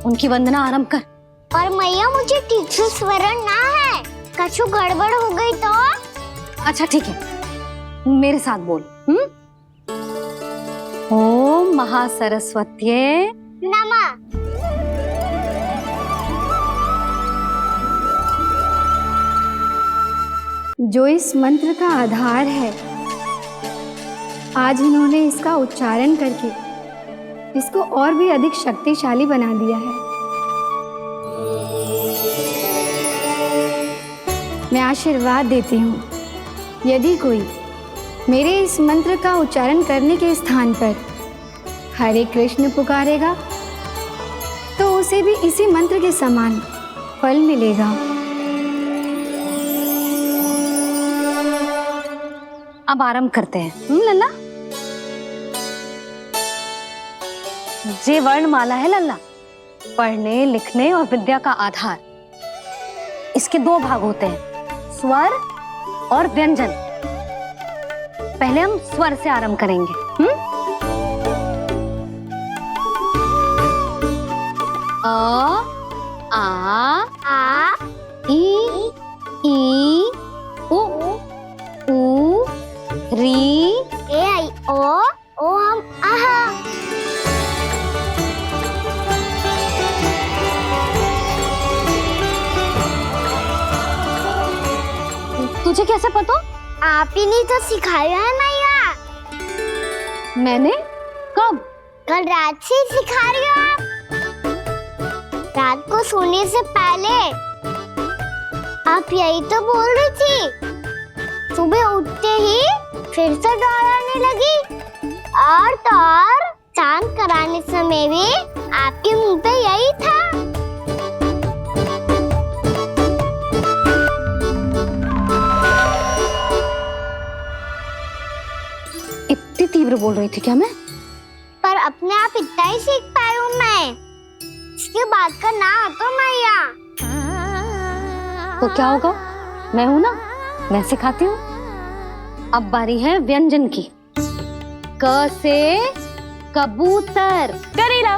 उनकी वंदना आरंभ कर। पर मैया, मुझे ठीक से स्मरण ना है। कछु गड़बड़ हो गई तो? अच्छा ठीक है, मेरे साथ बोल। ओम महासरस्वत्यै नमः। जो इस मंत्र का आधार है, आज इन्होंने इसका उच्चारण करके इसको और भी अधिक शक्तिशाली बना दिया है। मैं आशीर्वाद देती हूँ, यदि कोई मेरे इस मंत्र का उच्चारण करने के स्थान पर हरे कृष्ण पुकारेगा तो उसे भी इसी मंत्र के समान फल मिलेगा। अब आरंभ करते हैं। लल्ला, जे वर्णमाला है लल्ला, पढ़ने लिखने और विद्या का आधार। इसके दो भाग होते हैं, स्वर और व्यंजन। पहले हम स्वर से आरंभ करेंगे। अ, आ, ई, उ, री, ए आई ओ हम आहा। तुझे कैसे पता? आप ही नहीं तो सिखाया है मैया। मैंने? कब? कल रात से सिखा रही हो आप। रात को सोने से पहले आप यही तो बोल रही थी। सुबह उठते ही फिर से डराने लगी, और तो और स्नान कराने समय भी आपके मुंह पे यही था। इतनी तीव्र बोल रही थी क्या मैं? पर अपने आप इतना ही सीख पाई हूँ मैं। इसके बाद का ना तो मैया। तो क्या होगा? मैं हूं ना, मैं सिखाती हूँ। अब बारी है व्यंजन की। क से कबूतर। करेला।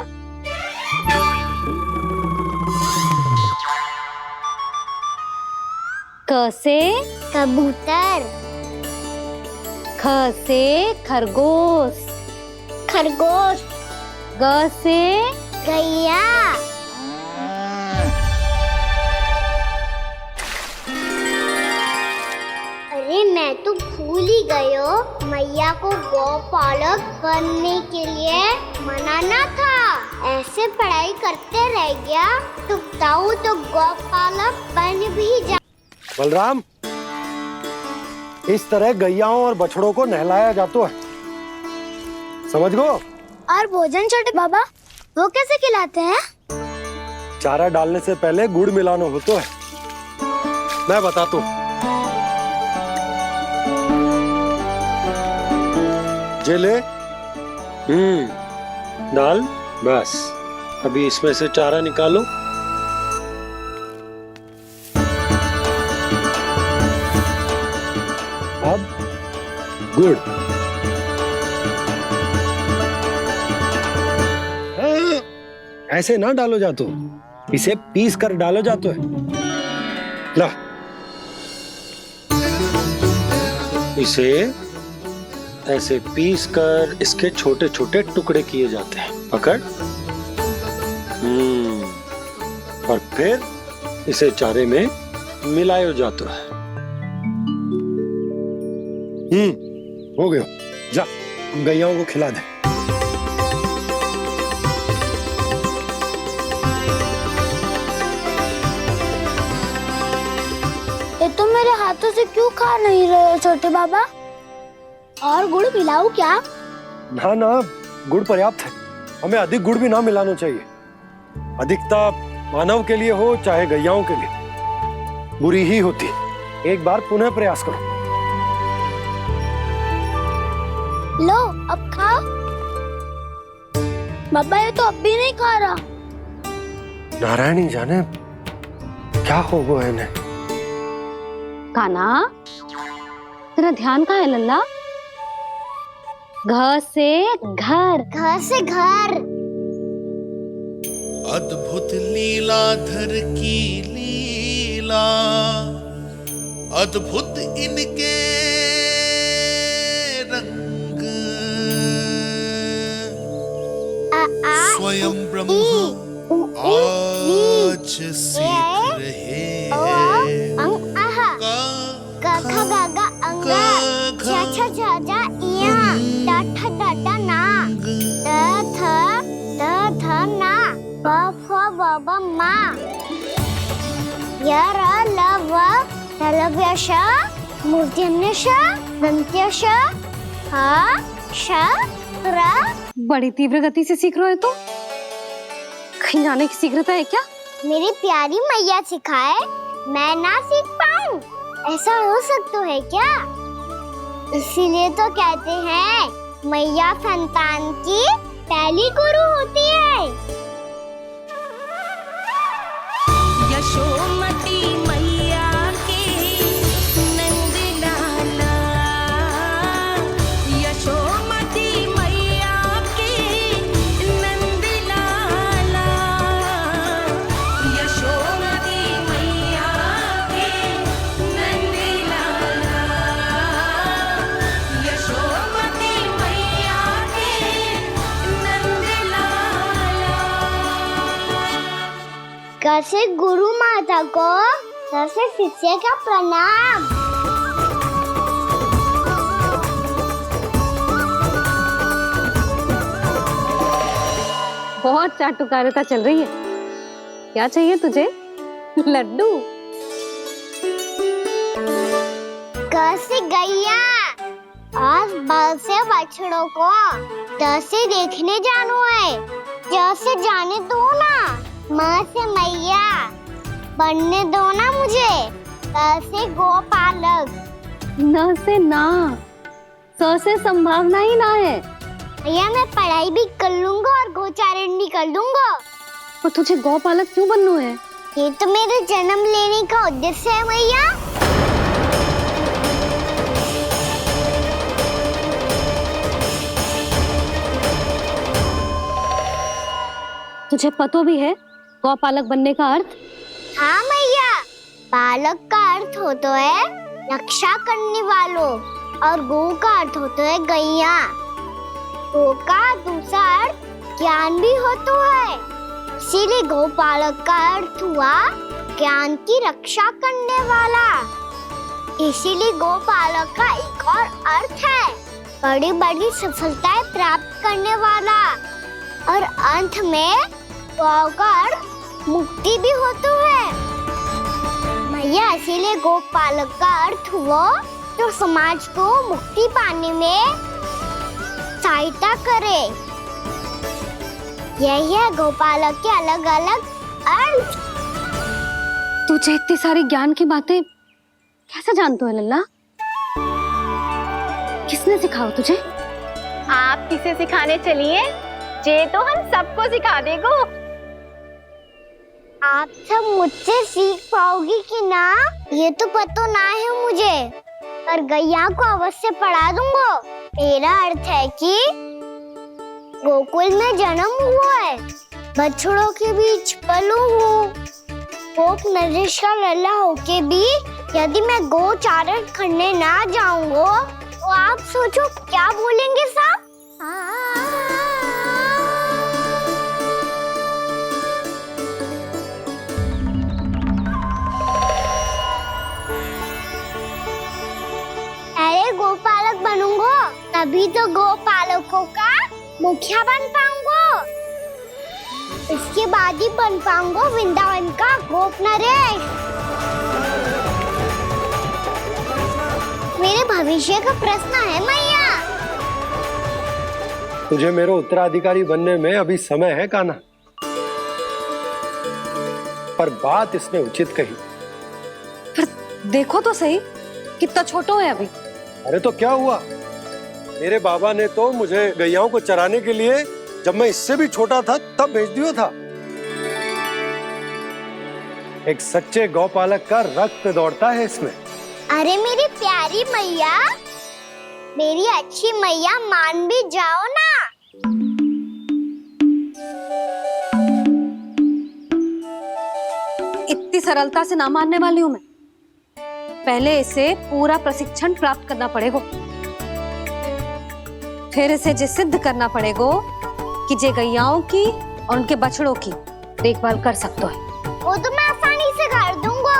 क से कबूतर। ख से खरगोश। खरगोश। ग से गैया। अरे मैं तो भूल ही गई हूँ, मैया को गौपालक बनने के लिए मनाना था। ऐसे पढ़ाई करते रह गया तो बताऊँ तो गौपालक बन भी जा। बलराम, इस तरह गैयाओं और बछड़ों को नहलाया जाता है, समझ गो? और भोजन छोटे बाबा वो कैसे खिलाते हैं? चारा डालने से पहले गुड़ मिलाना होता है, मैं बताता हूँ। जे ले, डाल, बस। अभी इसमें से चारा निकालो। अब गुड़। ऐसे ना डालो जातो, इसे पीस कर डालो जातो है। ला, इसे ऐसे पीस कर इसके छोटे छोटे टुकड़े किए जाते हैं। पकड़। और फिर इसे चारे में मिलाया जाता है। हो गया, जा गैयाओं को खिला दे। ये तो मेरे हाथों से क्यों खा नहीं रहे हो छोटे बाबा? और गुड़ मिलाऊं क्या? ना ना, गुड़ पर्याप्त है। हमें अधिक गुड़ भी ना मिलाना चाहिए। अधिकता मानव के लिए हो चाहे गैयाओं के लिए बुरी ही होती। एक बार पुनः प्रयास करो। लो अब खाओ। बाबा ये तो अब भी नहीं खा रहा। नारायणी जाने क्या हो गया इन्हें। कान्हा, तेरा ध्यान कहाँ है लल्ला? घ से घर। घर से घर। अद्भुत लीलाधर की लीला, अद्भुत इनके रंग, स्वयं ब्रह्म आज सीख रहे हैं। बाबा माँ यार लव लव्यश मूर्तिन्यश दंत्यश हा श बड़ी तीव्र गति से सीख रहे हो तो कहीं जाने की शीघ्रता है क्या? मेरी प्यारी मैया सिखाए मैं ना सीख पाऊं, ऐसा हो सकता है क्या? इसीलिए तो कहते हैं मैया संतान की पहली गुरु होती है। यशोमती मैया के नंद लाला जैसे गुरु माता को जैसे शिष्य का प्रणाम। बहुत चाटुकारिता चल रही है। क्या चाहिए तुझे? लड्डू? कैसे गैया और बल से बछड़ों को जैसे देखने जानू है, जैसे जाने दो ना, माँ से मैया बनने दो ना मुझे, कैसे गोपालक। न से ना, स से संभावना ही ना है। भैया मैं पढ़ाई भी कर लूंगा और गोचारण भी कर दूंगा। और तुझे गौपालक क्यों बनना है? ये तो मेरे जन्म लेने का उद्देश्य है भैया। तुझे पता भी है गौपालक बनने का अर्थ? हाँ भैया, पालक का अर्थ होता है रक्षा करने वालों और गौ का अर्थ होता है गैया। गौ का दूसरा अर्थ ज्ञान भी होता है, इसीलिए गौपालक का अर्थ हुआ ज्ञान की रक्षा करने वाला। इसीलिए गौपालक का एक और अर्थ है बड़ी बड़ी सफलताएं प्राप्त करने वाला, और अंत में गौ का अर्थ मुक्ति भी होता है भैया। इसीलिए गोपालक का अर्थ हुआ जो समाज को मुक्ति पाने में सहायता करे। यही है गोपालक के अलग अलग अर्थ। तुझे इतनी सारी ज्ञान की बातें कैसे जानते हो लल्ला? किसने सिखाओ तुझे? आप किसे सिखाने चलिए, जे तो हम सबको सिखा देगो। आप सब मुझसे सीख पाओगी कि ना ये तो पता ना है मुझे, पर गैया को अवश्य पढ़ा दूंगा। मेरा अर्थ है कि गोकुल में जन्म हुआ है, बछड़ों के बीच पलू हूँ, गोप नरेश का लल्ला होके भी यदि मैं गोचारण करने ना जाऊंगा तो आप सोचो क्या बोलेंगे सब? अरे गोपालक बनूंगा तभी तो गोपालकों का मुखिया बन पाऊंगा, इसके बाद ही बन पाऊंगा वृंदावन का गोप नरेश। मेरे भविष्य का प्रश्न है मैया। तुझे मेरा उत्तराधिकारी बनने में अभी समय है कान्हा, पर बात इसने उचित कही। पर देखो तो सही, कितना छोटा है अभी। अरे तो क्या हुआ, मेरे बाबा ने तो मुझे गैयाओं को चराने के लिए जब मैं इससे भी छोटा था तब भेज दिया था। एक सच्चे गौपालक का रक्त दौड़ता है इसमें। अरे मेरी प्यारी मैया, मेरी अच्छी मैया, मान भी जाओ ना। इतनी सरलता से ना मानने वाली हूँ मैं। पहले इसे पूरा प्रशिक्षण प्राप्त करना पड़ेगा, फिर इसे ये सिद्ध करना पड़ेगा कि जे गैयाओं की और उनके बछड़ों की देखभाल कर सकते हैं। वो तो मैं आसानी से कर दूंगा।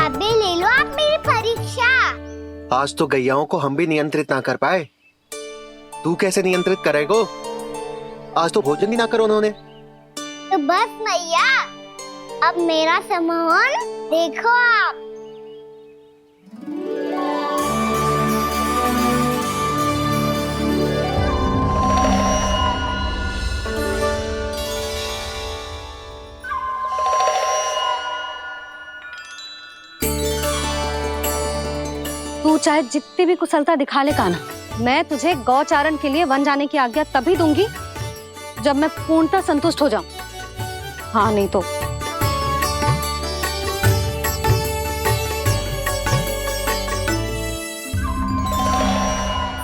अबे ले लो आप मेरी परीक्षा। आज तो गैयाओं को हम भी नियंत्रित ना कर पाए, तू कैसे नियंत्रित करेगो? आज तो भोजन भी ना करो उन्होंने। तो बस मैया, अब मेरा सम्मान देखो आप। तू चाहे जितनी भी कुशलता दिखा ले कान्हा, मैं तुझे गौचारण के लिए वन जाने की आज्ञा तभी दूंगी जब मैं पूर्णतः संतुष्ट हो जाऊं। हाँ नहीं तो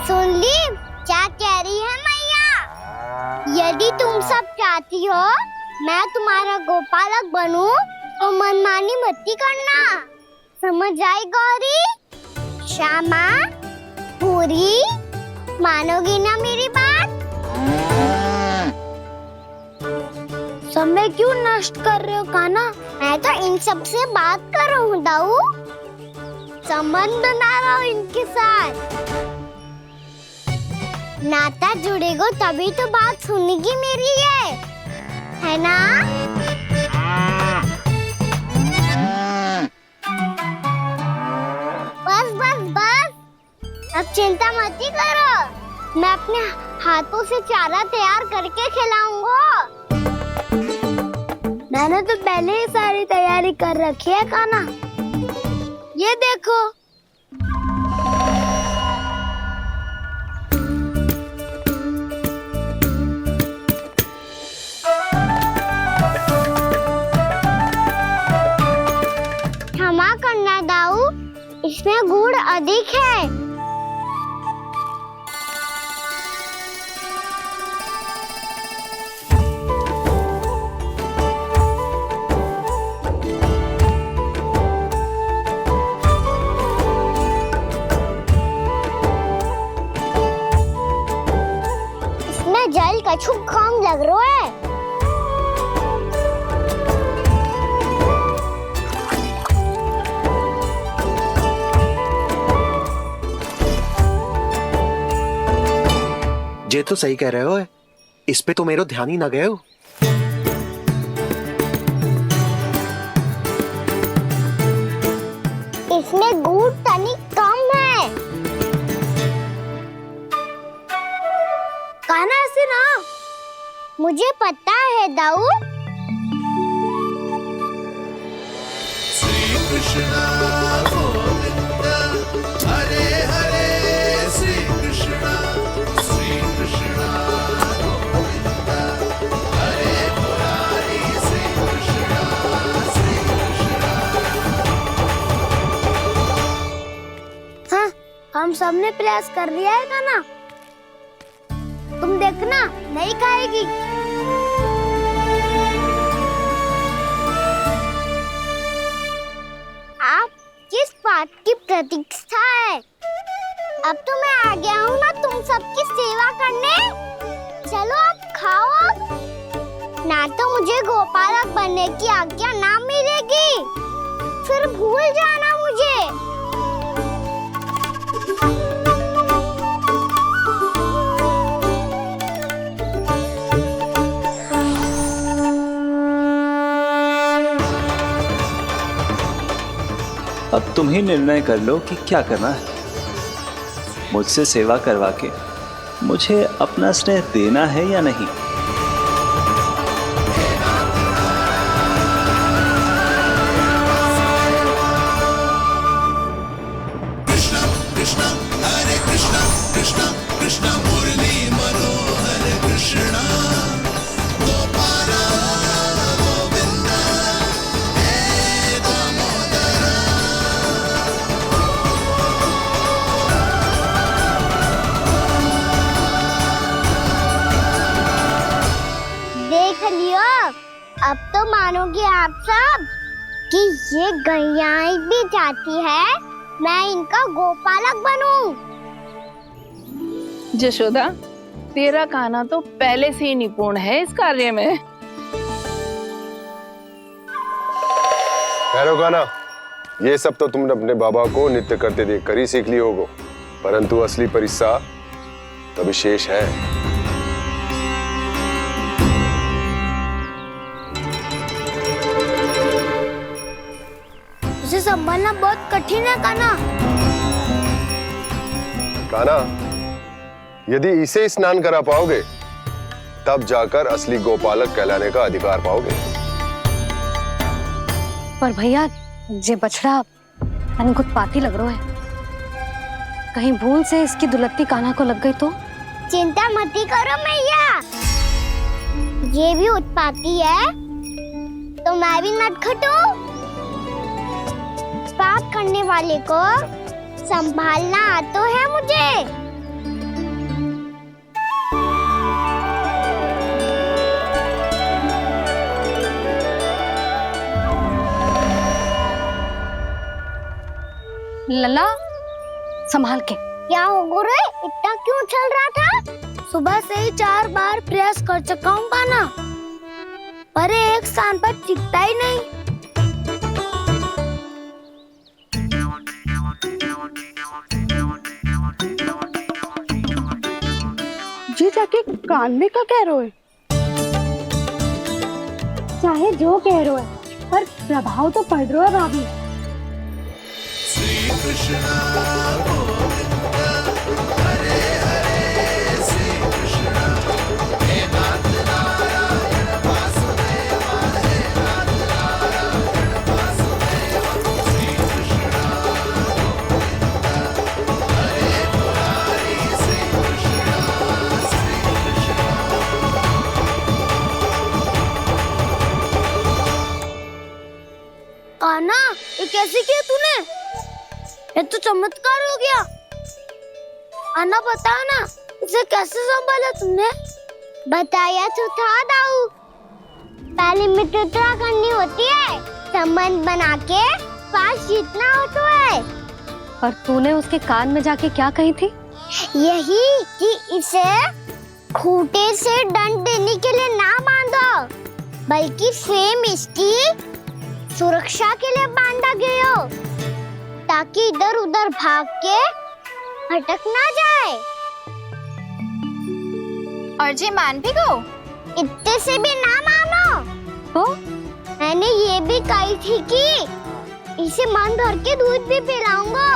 सुन ली क्या कह रही है मैया? यदि तुम सब चाहती हो मैं तुम्हारा गोपालक बनूं तो मनमानी मत करना, समझ आई गौरी? श्यामा, पूरी, मानोगी ना मेरी बात? समय क्यों नष्ट कर रहे हो काना? मैं तो इन सब से बात कर रहा हूँ दाऊ, संबंध बना रहा हूँ इनके साथ। नाता जुड़ेगा तभी तो बात सुनेगी मेरी है ना? बस बस बस, अब चिंता मत ही करो, मैं अपने हाथों से चारा तैयार करके खिलाऊंगा। मैंने तो पहले ही सारी तैयारी कर रखी है काना, ये देखो। क्षमा करना दाऊ, इसमें गुड़ अधिक है। इसमें जल कछु कम लग रहा है। ये तो सही कह रहे हो, इस पे तो मेरा ध्यान ही ना गए हो। इसमें गुड़ तनिक कम है। कहना ऐसे ना, मुझे पता है दाऊ। श्री कृष्ण गोविंद हरे हरे, श्री कृष्ण गोविंद हरे मुरारी, श्री कृष्ण हाँ, हम सबने प्रयास कर लिया है काना, तुम देखना नहीं खाएगी। आप किस बात की प्रतीक्षा है? अब तो मैं आ गया हूँ ना तुम सबकी सेवा करने। चलो अब खाओ अब। ना तो मुझे गोपालक बनने की आज्ञा ना मिलेगी, फिर भूल जाना मुझे। अब तुम ही निर्णय कर लो कि क्या करना है। मुझसे सेवा करवा के मुझे अपना स्नेह देना है या नहीं। कृष्ण कृष्ण हरे कृष्ण कृष्ण कृष्ण मुरली मनोहर कृष्ण गोपाल गोविंद हे दामोदर। देख लियो, अब तो मानोगे आप सब कि ये गैयाएं भी चाहती है मैं इनका गोपालक बनूं। जशोदा, तेरा कान्हा तो पहले से ही निपुण है इस कार्य में। खैर कान्हा, ये सब तो तुमने अपने बाबा को नित्य करते देखकर ही सीख ली होगो, परंतु असली परिस्सा तो विशेष है। उसे संभालना बहुत कठिन है कान्हा। कान्हा, यदि इसे स्नान करा पाओगे तब जाकर असली गोपालक कहलाने का अधिकार पाओगे। पर भैया, ये बछड़ा उत्पाती लग रहा है, कहीं भूल से इसकी दुलत्ती कान्हा को लग गई तो? चिंता मत करो मैया, ये भी उत्पाती है तो मैं भी नटखट हूँ। पाप करने वाले को संभालना आता है मुझे। लला, संभाल के। क्या हो गुरु, इतना क्यों चल रहा था? सुबह से ही 4 बार प्रयास कर चुका हूँ कान्हा, पर ये एक स्थान पर टिकता ही नहीं। जी जाके कान में क्या कह रहे हो? चाहे जो कह रहे हो पर प्रभाव तो पड़ रहा है भाभी। श्री कृष्ण गोविंद हरे हरे श्री कृष्ण हे नाथ नारायण वासुदेव हे नाथ नारायण वासुदेव श्री कृष्ण गोविंद हरे मुरारी श्री कृष्ण कान्हा, ये कैसे किया तूने? ये तो चमत्कार हो गया। कान्हा बता ना, इसे कैसे संभाला तुमने? बताया तो था दाऊ। पहले मित्रता करनी होती है, संबंध बना के पास जीतना होता है। और तूने उसके कान में जाके क्या कही थी? यही कि इसे खूंटे से दंड देने के लिए ना बांधो, बल्कि स्वयं इसकी सुरक्षा के लिए बांधा गया हो, ताकि इधर उधर भाग के भटक ना जाए। और जी मान भी गो? इतने से भी ना मानो। तो मैंने ये भी कही थी कि इसे मन भर के दूध भी पिलाऊंगा,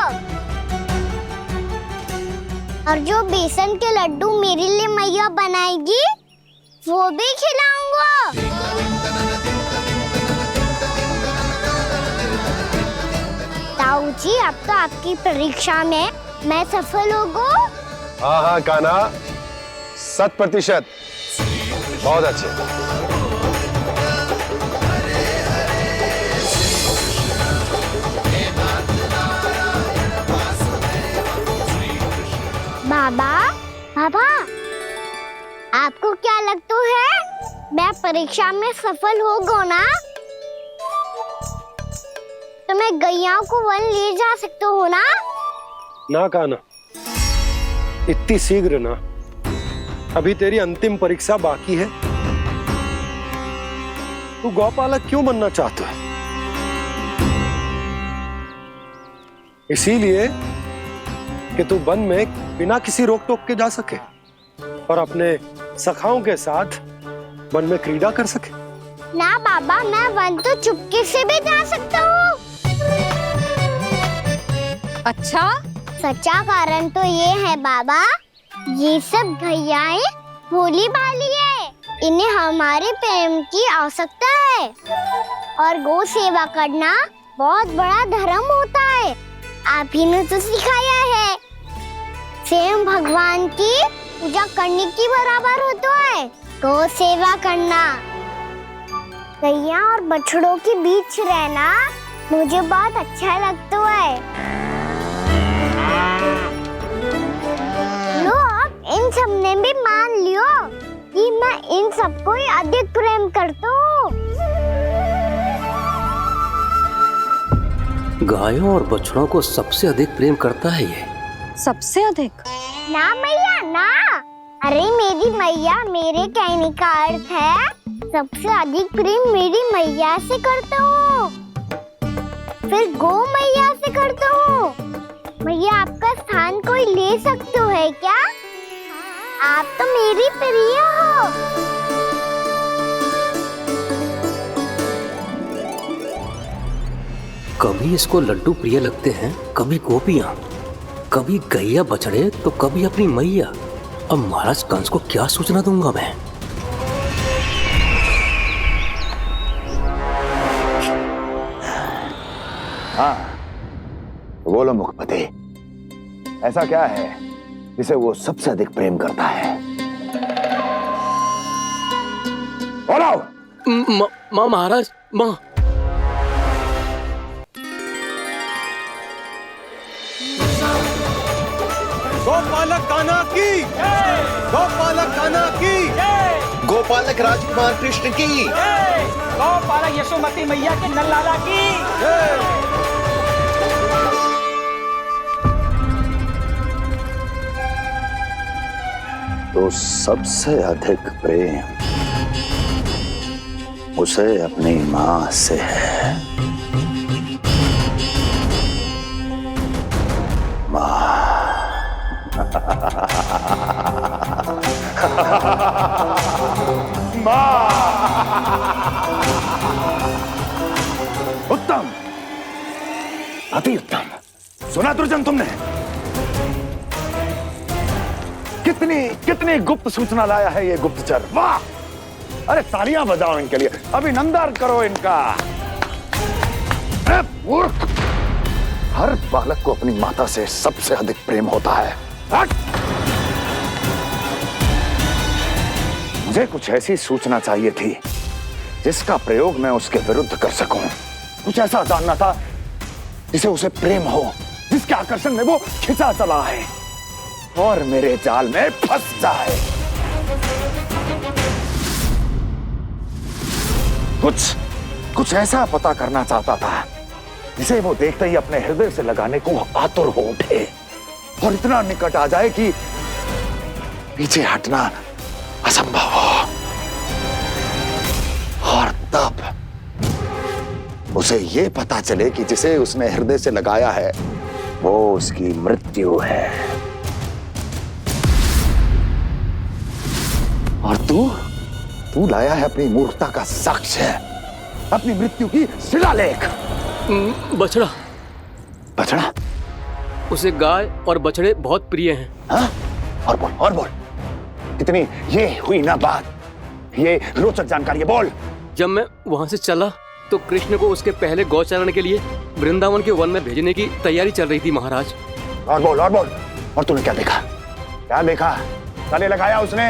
और जो बेसन के लड्डू मेरे लिए मैया बनाएगी वो भी खिलाऊंगा। ताऊ जी, अब तो आपकी परीक्षा में मैं सफल होगा। हाँ हाँ कान्हा, 100%। बहुत अच्छे। बाबा, बाबा, आपको क्या लगता है मैं परीक्षा में सफल होगा ना? तो मैं गैयाओं को वन ले जा सकता हूँ ना? ना कान्हा, इतनी शीघ्र ना। अभी तेरी अंतिम परीक्षा बाकी है। तू गौपालक क्यों बनना चाहता है? इसीलिए कि तू वन में बिना किसी रोक टोक के जा सके और अपने सखाओं के साथ वन में क्रीड़ा कर सके। ना बाबा, मैं वन तो चुपके से भी जा सकता हूँ। अच्छा? सच्चा कारण तो ये है बाबा, ये सब गैयाएं भोली भाली है, इन्हें हमारे प्रेम की आवश्यकता है, और गौ सेवा करना बहुत बड़ा धर्म होता है। आप ही ने तो सिखाया है, स्वयं भगवान की पूजा करने की बराबर होता है गौ सेवा करना। गैया और बछड़ों के बीच रहना मुझे बहुत अच्छा लगता है। लो, अब इन सब ने भी मान लियो कि मैं इन सबको ही अधिक प्रेम करता हूँ। गायों और बछड़ों को सबसे अधिक प्रेम करता है ये। सबसे अधिक? ना मैया ना, अरे मेरी मैया, मेरे कहने का अर्थ है सबसे अधिक प्रेम मेरी मैया से करता हूँ, फिर गौ मैया से करता हूँ। मैया, आपका स्थान कोई ले सकते है क्या? आप तो मेरी प्रिय हो। कभी इसको लड्डू प्रिय लगते हैं, कभी गोपियां, कभी गैया बछड़े, तो कभी अपनी मैया। अब महाराज कंस को क्या सूचना दूंगा मैं? हाँ, बोलो मुखपति, ऐसा क्या है जिसे वो सबसे अधिक प्रेम करता है? बोलो। माँ महाराज, माँ। गोपालक कान्हा की, गोपालक कान्हा की, गोपालक राजकुमार कृष्ण की, गोपालक यशोमती मैया के नल्लाला की। तो सबसे अधिक प्रेम उसे अपनी मां से है। उत्तम, अति उत्तम। सुना दुर्जन तुमने? कितनी कितनी गुप्त सूचना लाया है ये गुप्तचर। वाह! अरे तालियां बजाओ इनके लिए, अभिनंदन करो इनका। अरे मूर्ख! हर बालक को अपनी माता से सबसे अधिक प्रेम होता है। हट! मुझे कुछ ऐसी सूचना चाहिए थी जिसका प्रयोग मैं उसके विरुद्ध कर सकूं। कुछ ऐसा जानना था जिसे उसे प्रेम हो, जिसके आकर्षण में वो खिंचा चला है और मेरे जाल में फंस जाए। कुछ ऐसा पता करना चाहता था जिसे वो देखते ही अपने हृदय से लगाने को आतुर हो उठे और इतना निकट आ जाए कि पीछे हटना असंभव हो। और तब उसे ये पता चले कि जिसे उसने हृदय से लगाया है वो उसकी मृत्यु है। और तू लाया है अपनी मूर्खता का साक्ष्य, अपनी मृत्यु की शिलालेख। बछड़ा। बछड़ा? उसे गाय और बछड़े बहुत प्रिय हैं। हाँ? और बोल। इतनी ये हुई ना बात, ये रोचक जानकारी बोल। जब मैं वहां से चला तो कृष्ण को उसके पहले गौचारण के लिए वृंदावन के वन में भेजने की तैयारी चल रही थी महाराज। और बोल। और तूने क्या देखा? गले लगाया उसने?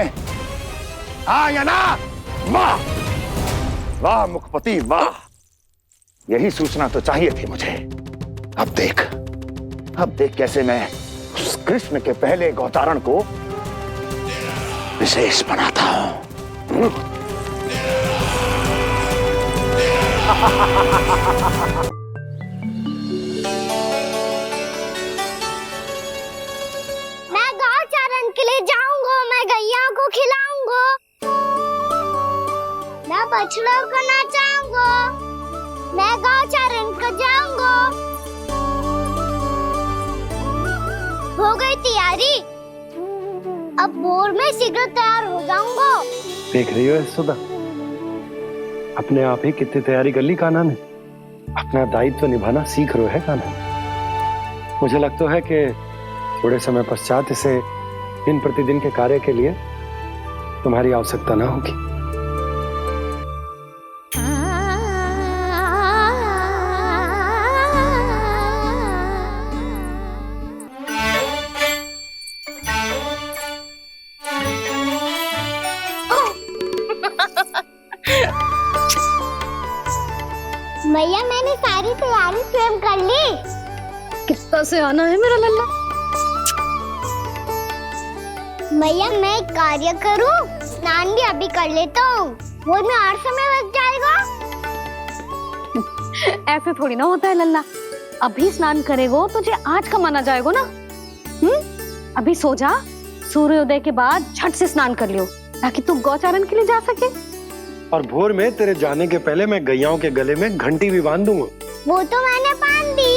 हाँ या ना? वाह मुखपति वाह! यही सूचना तो चाहिए थी मुझे। अब देख कैसे मैं उस कृष्ण के पहले गौचारण को विशेष बनाता हूं। मैं गौचारण के लिए जाऊंगा, मैं गैया को खिलाऊंगा, मैं बछड़ों को नचाऊंगा, मैं गौचारण को जाऊंगा। हो गई तैयारी, अब भोर में शीघ्र तैयार हो जाऊंगा। देख रही हो यशोदा, अपने आप ही कितनी तैयारी कर ली कान्हा ने। अपना दायित्व निभाना सीख रहे है कान्हा। मुझे लगता है कि थोड़े समय पश्चात इसे दिन प्रतिदिन के कार्य के लिए तुम्हारी आवश्यकता ना होगी। मैया मैंने सारी तैयारी स्वयं कर ली। कितना से आना है मेरा लल्ला? मैया मैं एक कार्य करूं, स्नान भी अभी कर लेता हूँ, वो में और समय लग जाएगा। ऐसे थोड़ी ना होता है लल्ला, अभी स्नान करेगो तुझे आज का माना जाएगा ना। अभी सो जा, सूर्योदय के बाद झट से स्नान कर लियो ताकि तू गौचारण के लिए जा सके। और भोर में तेरे जाने के पहले मैं गैयाओं के गले में घंटी भी बांध दूंगा। वो तो मैंने बांध दी।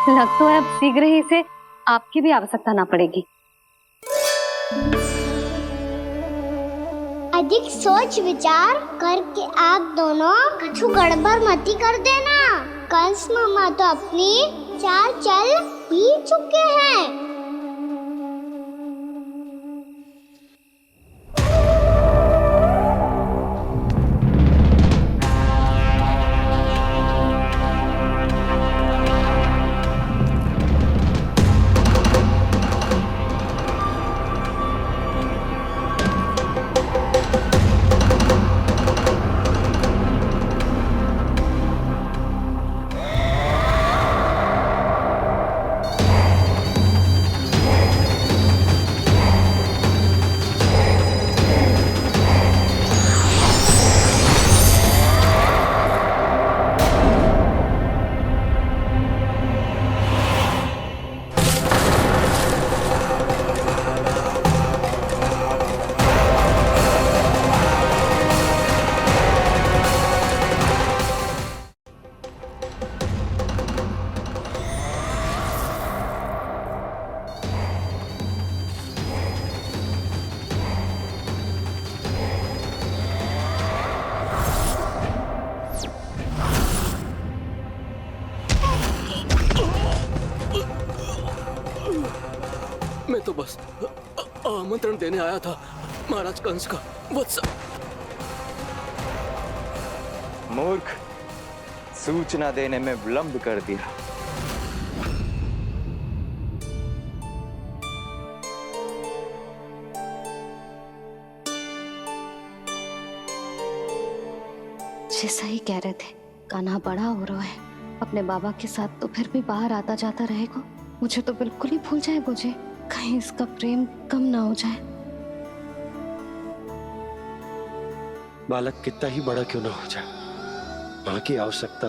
लग तो है अब शीघ्र ही इसे आपकी भी आवश्यकता ना पड़ेगी। अधिक सोच विचार करके आप दोनों कछु गड़बड़ मती कर देना। कंस मामा तो अपनी चाल चल ही चुके हैं। मैं तो बस आमंत्रण देने आया था महाराज कंस का। वत्स मूर्ख, सूचना देने में विलंब कर दिया। जैसा ही कह रहे थे, कान्हा बड़ा हो रहा है, अपने बाबा के साथ तो फिर भी बाहर आता जाता रहेगा। मुझे तो बिल्कुल ही भूल जाए मुझे, कहीं इसका प्रेम कम ना हो जाए। बालक कितना ही बड़ा क्यों ना हो जाए, मां की आवश्यकता